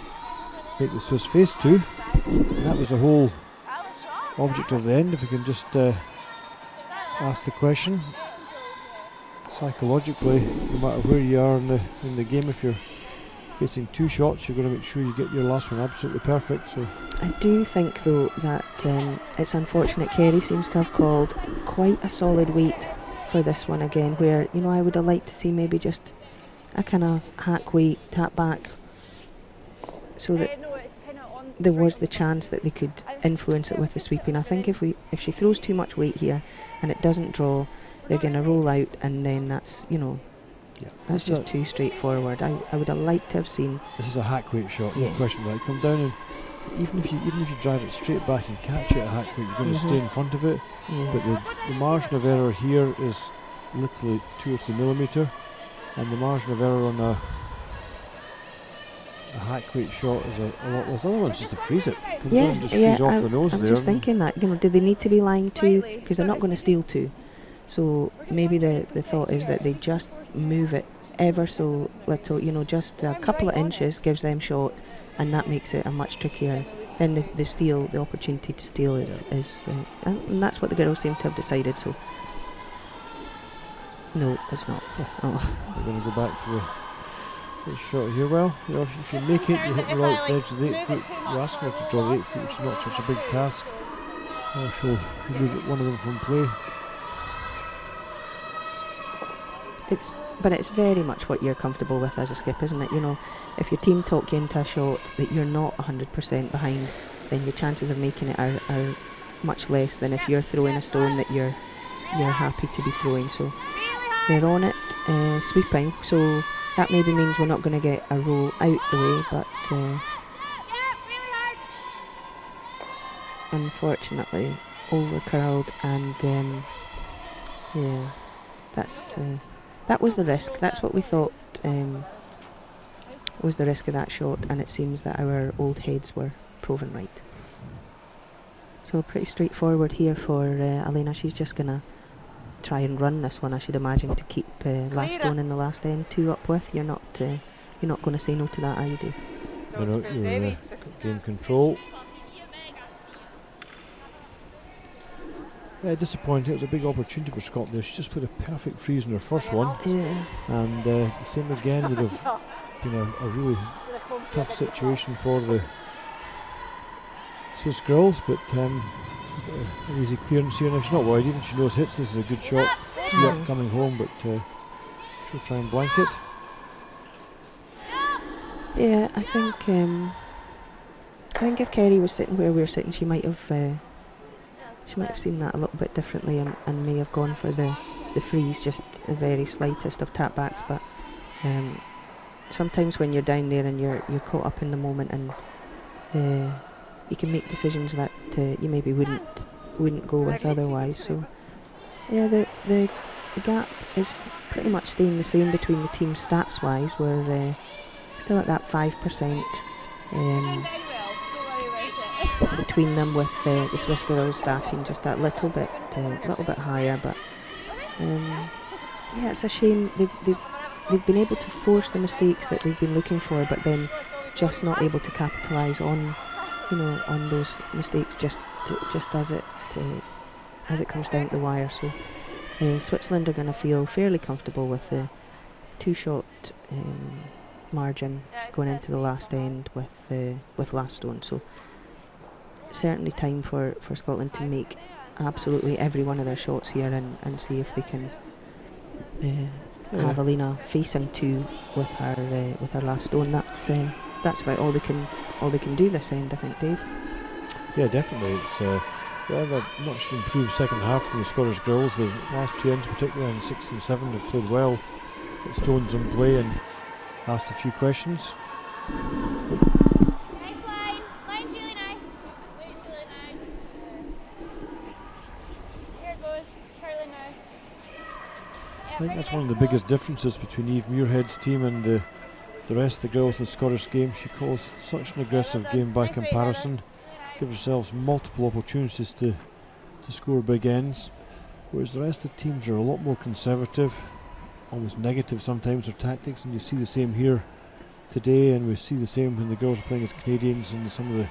S5: make the Swiss face 2, and that was the whole object of the end. If we can just ask the question psychologically, no matter where you are in the game, if you're facing 2 shots, you're going to make sure you get your last one absolutely perfect. So
S6: I do think though that it's unfortunate Kerry seems to have called quite a solid weight for this one again, where I would have liked to see maybe just a kind of hack weight, tap back, so that there was the chance that they could influence it with the sweeping. I think if she throws too much weight here and it doesn't draw, they're going to roll out, and then that's that's just too straightforward. I would have liked to have seen.
S5: This is a hack weight shot, no question about it. Come down, and even if you drive it straight back and catch it at hack weight, you're going to stay in front of it. But the margin of error here is literally 2 or 3 millimetre, and the margin of error on a hack weight shot is a lot less. Other ones just to freeze it. Comes
S6: Yeah,
S5: down and just
S6: yeah.
S5: freeze off the nose
S6: I'm
S5: there.
S6: just thinking that, do they need to be lying two? Because they're not going to steal two. So maybe the thought is that they just move it ever so little, just a couple of inches gives them shot, and that makes it a much trickier. Then the steal, the opportunity to steal is and that's what the girls seem to have decided. So no, it's not. Oh.
S5: We're going to go back for the shot here. Well, if you make it, you hit the right edge of the 8 foot. You're asking her to draw the 8 foot, which is not such a big task. She'll remove one of them from play.
S6: But it's very much what you're comfortable with as a skip, isn't it? If your team talk you into a shot that you're not 100% behind, then your chances of making it are much less than if you're throwing a stone that you're happy to be throwing. So they're on it, sweeping. So that maybe means we're not going to get a roll out the way, but unfortunately over curled, and that was the risk. That's what we thought was the risk of that shot, and it seems that our old heads were proven right. So pretty straightforward here for Elena. She's just going to try and run this one, I should imagine, to keep last stone in the last end 2 up with. You're not going to say no to that, are you, Dave?
S5: No, you're game control. Disappointing. It was a big opportunity for Scotland there. She just put a perfect freeze in her first one.
S6: Yeah.
S5: And the same again would have been a really tough situation for the Swiss girls, but an easy clearance here. Now she's not worried, even if she knows hits, this is a good shot. Yep, coming home, but she'll try and blank it.
S6: Yeah, I think if Kerry was sitting where we were sitting, she might have seen that a little bit differently, and may have gone for the freeze, just the very slightest of tap backs. But sometimes when you're down there and you're caught up in the moment, and you can make decisions that you maybe wouldn't go with otherwise. So yeah, the gap is pretty much staying the same between the teams stats wise. We're still at that 5%. Between them, with the Swiss girls starting just that little bit higher, but yeah, it's a shame they've been able to force the mistakes that they've been looking for, but then just not able to capitalise on those mistakes just as it comes down to the wire. So Switzerland are going to feel fairly comfortable with the 2-shot margin going into the last end with last stone. So certainly time for Scotland to make absolutely every one of their shots here and see if they can have Alina facing 2 with her last stone. That's about all they can do this end, I think, Dave.
S5: Yeah, definitely. It's a much improved second half from the Scottish girls. The last 2 ends, particularly in 6 and 7, have played well. Got stones in play and asked a few questions.
S4: Nice line. Line's really nice. Lane's really nice. Here it goes. Curling now.
S5: I think that's one of the biggest differences between Eve Muirhead's team and the rest of the girls in the Scottish game. She calls such an aggressive game by comparison, gives herself multiple opportunities to score big ends, whereas the rest of the teams are a lot more conservative, almost negative sometimes, their tactics, and you see the same here today, and we see the same when the girls are playing as Canadians and some of the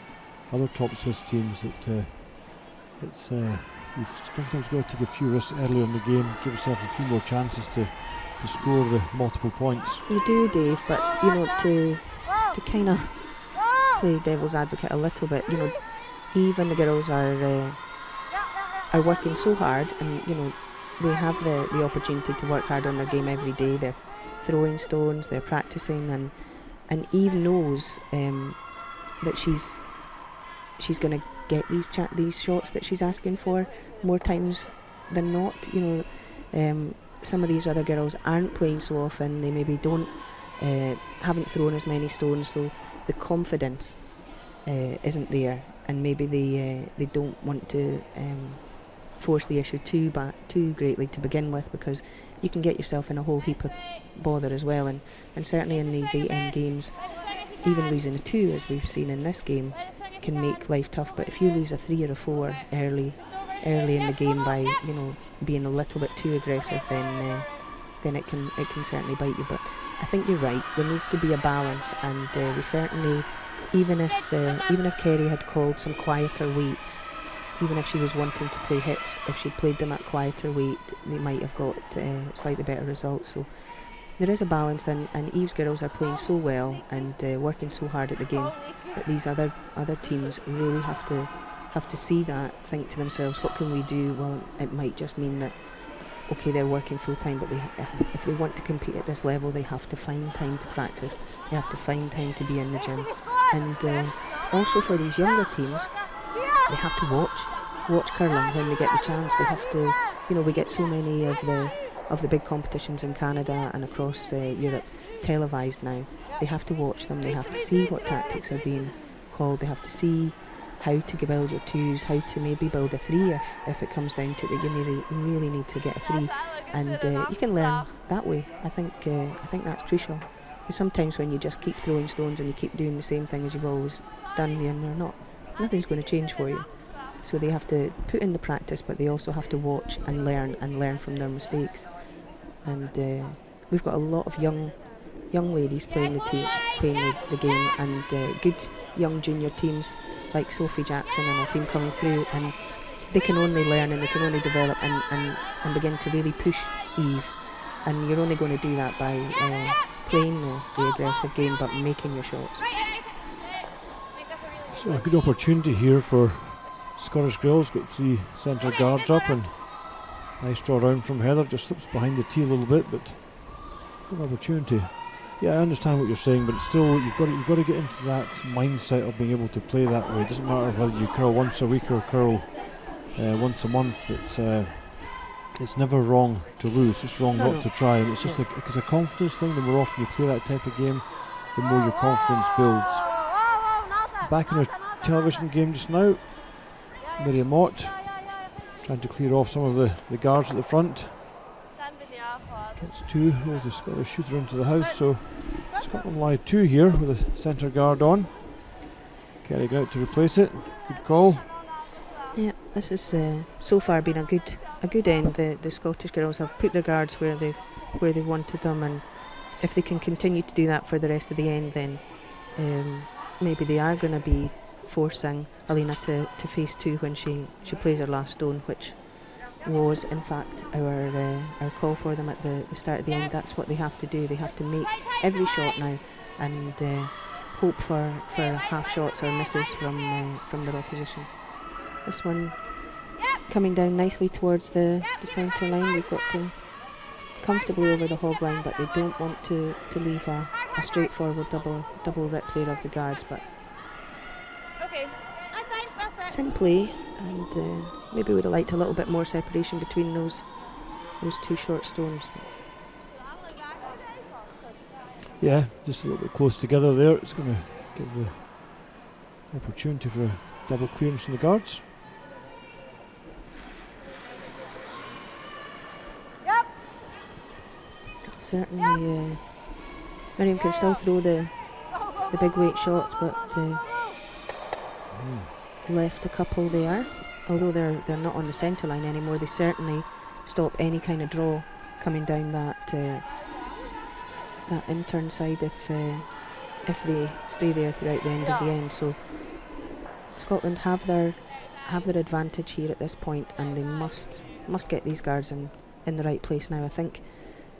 S5: other top Swiss teams, that you've sometimes got to take a few risks earlier in the game, give yourself a few more chances to score the multiple points.
S6: You do, Dave, but to kind of play devil's advocate a little bit, even the girls are working so hard, and they have the opportunity to work hard on their game every day. They're throwing stones, they're practicing, and Eve knows that she's going to get these shots that she's asking for more times than not. Some of these other girls aren't playing so often. They maybe haven't thrown as many stones, so the confidence isn't there, and maybe they don't want to force the issue too greatly to begin with, because you can get yourself in a whole heap of bother as well. And certainly in these 8 end games, even losing a 2, as we've seen in this game, can make life tough. But if you lose a 3 or a 4 early in the game by, you know, being a little bit too aggressive, then it can certainly bite you. But I think you're right. There needs to be a balance, and we certainly, even if Kerry had called some quieter weights, even if she was wanting to play hits, if she'd played them at quieter weight, they might have got slightly better results. So there is a balance, and Eve's girls are playing so well and working so hard at the game. But these other teams really have to see that, think to themselves, what can we do? Well, it might just mean that, okay, they're working full time, but if they want to compete at this level, they have to find time to practice. They have to find time to be in the gym. And also for these younger teams, they have to watch curling when they get the chance. They have to, you know, we get so many of the big competitions in Canada and across Europe televised now. They have to watch them. They have to see what tactics are being called. They have to see how to build your 2s, how to maybe build a 3 if it comes down to it, that you really need to get a 3, and you can learn that way. I think that's crucial, because sometimes when you just keep throwing stones and you keep doing the same thing as you've always done, nothing's going to change for you. So they have to put in the practice, but they also have to watch and learn from their mistakes. And we've got a lot of young ladies playing the game, and good young junior teams like Sophie Jackson and her team coming through, and they can only learn and they can only develop and begin to really push Eve. And you're only going to do that by playing the aggressive game, but making your shots.
S5: So a good opportunity here for Scottish girls. Got 3 centre guards up, and nice draw round from Heather. Just slips behind the tee a little bit, but good opportunity. Yeah, I understand what you're saying, but still, you've got to get into that mindset of being able to play that way. It doesn't matter whether you curl once a week or curl once a month. It's never wrong to lose. It's wrong not to try. And it's just it's a confidence thing. The more often you play that type of game, the more your confidence builds. Back in our television game just now, Miriam Mott trying to clear off some of the guards at the front. Gets 2, rolls the Scottish shooter into the house, so Scotland lie 2 here with a centre guard on. Kerry out to replace it. Good call.
S6: Yeah, this has so far been a good end. The Scottish girls have put their guards where they wanted them, and if they can continue to do that for the rest of the end, then maybe they are going to be forcing Alina to face 2 when she plays her last stone, which was in fact our call for them at the start of the end. That's what they have to do. They have to make every shot now and hope for half shots or misses from their opposition. This one coming down nicely towards the centre line. We've got to comfortably over the hog line, but they don't want to leave a straightforward double rip there of the guards. But it's in play, and maybe would have liked a little bit more separation between those 2 short stones.
S5: Yeah, just a little bit close together there. It's going to give the opportunity for a double clearance from the guards.
S6: It's certainly Miriam can still throw the big weight shots, but left a couple there. Although they're not on the centre line anymore, they certainly stop any kind of draw coming down that intern side if they stay there throughout the end of the end. So Scotland have their advantage here at this point, and they must get these guards in the right place now. I think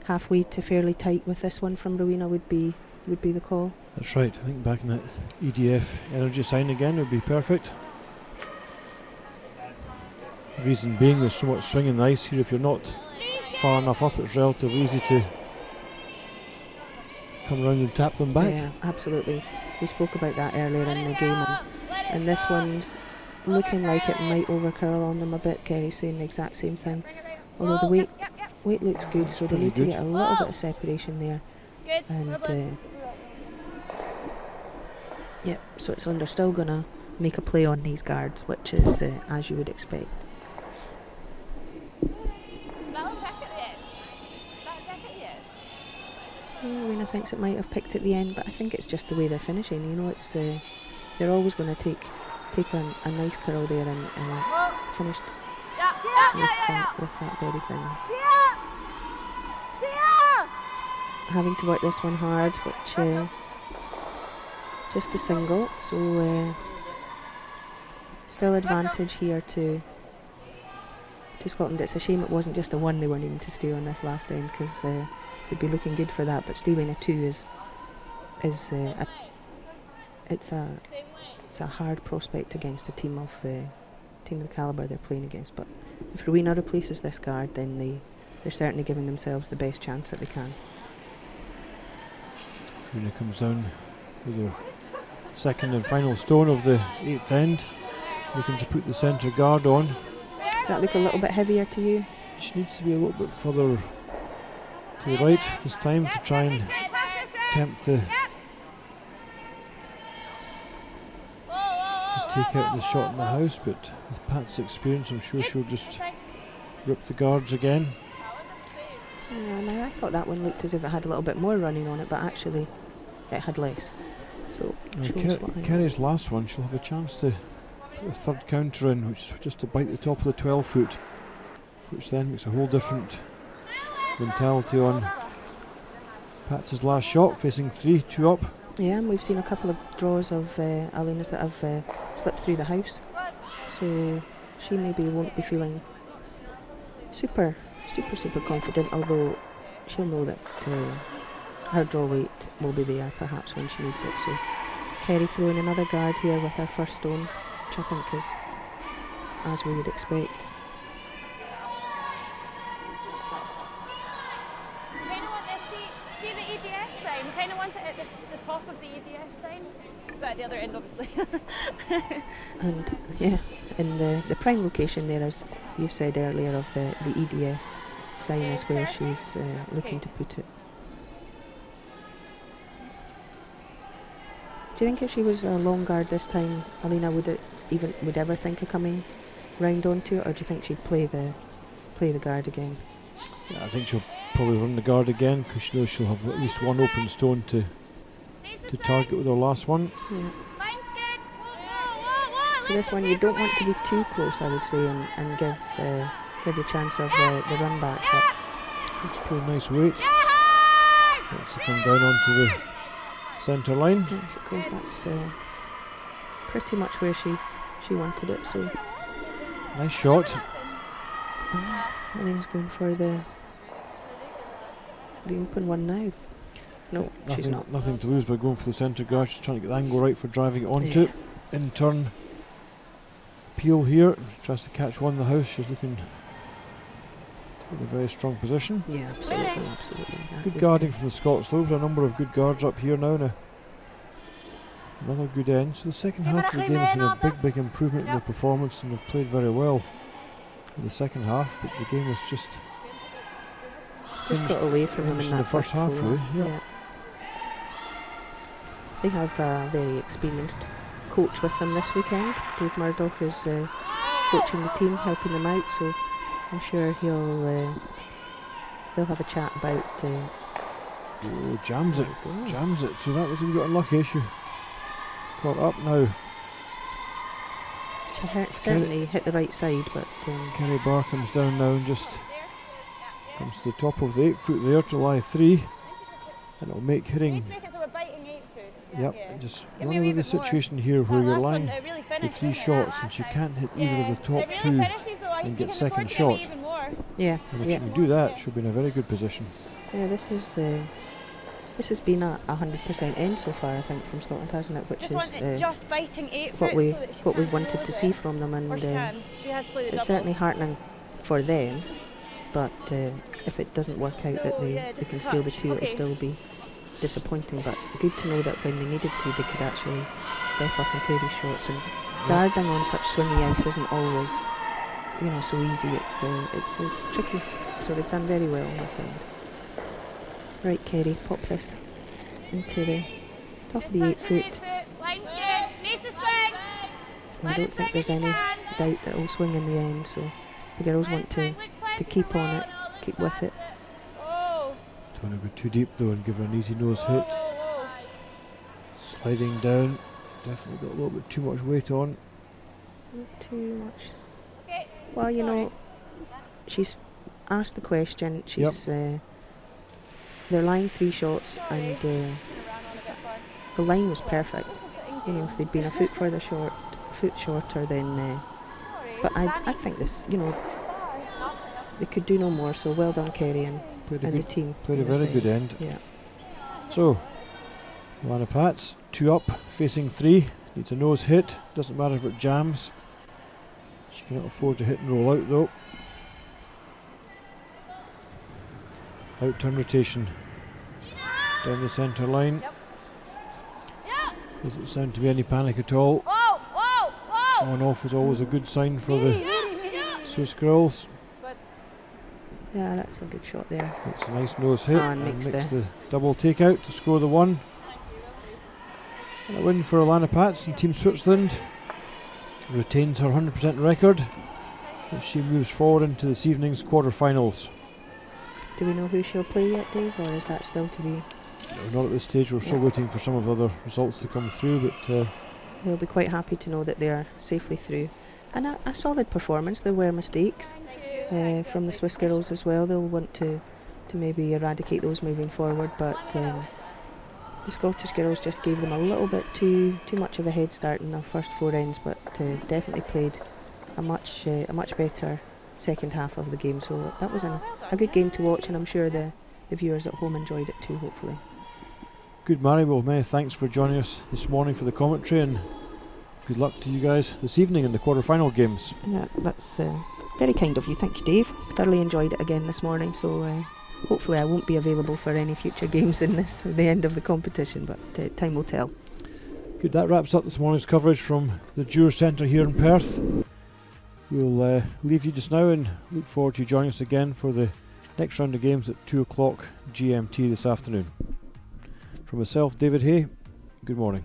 S6: halfway to fairly tight with this one from Rowena would be the call.
S5: That's right. I think back in that EDF energy sign again would be perfect. The reason being there's so much swing in the ice here. If you're not far enough up, it's relatively easy to come around and tap them back.
S6: Yeah, absolutely. We spoke about that earlier in the game, and this one's looking like it might overcurl on them a bit. Kerry's saying the exact same thing. Although the weight looks good, so they need to get a little bit of separation there. And so it's under still gonna make a play on these guards, which is as you would expect. Rowena Alina thinks it might have picked at the end, but I think it's just the way they're finishing. You know, it's they're always going to take a nice curl there and finish with that very thing. Having to work this one hard, which just a single, so still advantage here to Scotland. It's a shame it wasn't just a 1 they weren't even to stay on this last end, because they'd be looking good for that. But stealing a 2 is it's a hard prospect against a team of the calibre they're playing against. But if Rowena replaces this guard, then they're certainly giving themselves the best chance that they can.
S5: Rowena comes down with her second and final stone of the 8th end, looking to put the centre guard on.
S6: Does that look a little bit heavier to you?
S5: She needs to be a little bit further to the right this time to try and attempt to take out the shot in the house, but with Pat's experience I'm sure she'll just rip the guards again.
S6: Yeah, now I thought that one looked as if it had a little bit more running on it, but actually it had less. So
S5: Kerry's last one, she'll have a chance to put a third counter in, which is just to bite the top of the 12 foot, which then makes a whole different mentality on Paetz's last shot, facing 3-2 up.
S6: Yeah, and we've seen a couple of draws of Alina's that have slipped through the house, so she maybe won't be feeling super confident, although she'll know that her draw weight will be there perhaps when she needs it. So Kerry throwing another guard here with her first stone, which I think is as we would expect.
S1: See the EDF sign? Kind of want it at the top of the EDF sign, but at the other end, obviously.
S6: And yeah, in the prime location there, as you've said earlier, of the EDF sign is where she's looking to put it. Do you think if she was a long guard this time, Alina would ever think of coming round onto it, or do you think she'd play the guard again?
S5: Yeah, I think she'll probably run the guard again, because she knows she'll have at least one open stone to target with her last one.
S6: Yeah. So this one you don't want to be too close, I would say, and give the chance of the run back. But
S5: it's pretty nice weight. Wants to come down onto the centre line.
S6: Yeah, of course, that's pretty much where she wanted it. So
S5: nice shot.
S6: Alina's going for the open one now. No, she's not.
S5: Nothing to lose by going for the centre guard. She's trying to get the angle right for driving it onto it. In turn, Peel here tries to catch one in the house. She's looking in a very strong position.
S6: Yeah, absolutely.
S5: Good guarding from the Scots though. We've got a number of good guards up here now. Another good end. So the second half of the game has been a big improvement in their performance, and they've played very well in the second half, but the game was just
S6: got away from them in that
S5: the first half. Really,
S6: yeah. They have a very experienced coach with them this weekend. Dave Murdoch is coaching the team, helping them out, so I'm sure they'll have a chat about.
S5: Jams it. So that was a bit unlucky. She caught up now.
S6: She certainly hit the right side, but
S5: Kerry Barr comes down now and just comes to the top of the 8 foot there to lie 3, and it'll make hitting. Yep, just running with the situation here where you're lying with 3 shots and she can't hit either of the top 2 and get second shot.
S6: Yeah,
S5: and if she can do that, she'll be in a very good position.
S6: Yeah, this has been a 100% end so far, I think, from Scotland, hasn't it? Which is
S1: just biting 8
S6: what
S1: foot
S6: we've wanted to see from them, and it's certainly heartening for them. But if it doesn't work out that they can steal the 2, it'll still be disappointing. But good to know that when they needed to, they could actually step up and play these shots. And guarding on such swingy ice isn't always, so easy. It's tricky. So they've done very well on this end. Right, Kerry, pop this into the top of the 8 foot. And I don't think there's any doubt that it'll swing in the end, so the girls want to keep on it, keep with it.
S5: Don't want to go too deep though and give her an easy nose hit. Sliding down, definitely got a little bit too much weight on.
S6: Not too much. Well, you know, she's asked the question. She's they're lying 3 shots, and the line was perfect. You know, if they'd been a foot shorter, then. But I think this, you know, they could do no more. So well done, Kerry and the team.
S5: Played a very good end.
S6: Yeah.
S5: So, Alana Paetz, 2 up, facing 3. Needs a nose hit. Doesn't matter if it jams. She cannot afford to hit and roll out though. Out turn rotation. Down the centre line. Doesn't sound to be any panic at all. On off is always a good sign for the Swiss girls.
S6: Yeah, that's a good shot there.
S5: It's a nice nose hit
S6: And
S5: and
S6: makes
S5: makes the double takeout to score the 1. And a win for Alana Paetz and Team Switzerland. Retains her 100% record as she moves forward into this evening's quarter-finals.
S6: Do we know who she'll play yet, Dave, or is that still to be?
S5: No, not at this stage. We're still waiting for some of the other results to come through, but
S6: they'll be quite happy to know that they are safely through. And a solid performance. There were mistakes from the Swiss girls as well. They'll want to maybe eradicate those moving forward, but the Scottish girls just gave them a little bit too much of a head start in the first 4 ends, but definitely played a much better second half of the game. So that was a good game to watch, and I'm sure the viewers at home enjoyed it too, hopefully.
S5: good, Mary. Well, many thanks for joining us this morning for the commentary, and good luck to you guys this evening in the quarter-final games.
S6: Yeah, that's very kind of you. Thank you, Dave. Thoroughly enjoyed it again this morning, so hopefully I won't be available for any future games in this at the end of the competition, but time will tell.
S5: Good, that wraps up this morning's coverage from the Juror Centre here in Perth. We'll leave you just now and look forward to you joining us again for the next round of games at 2 o'clock GMT this afternoon. From myself, David Hay, good morning.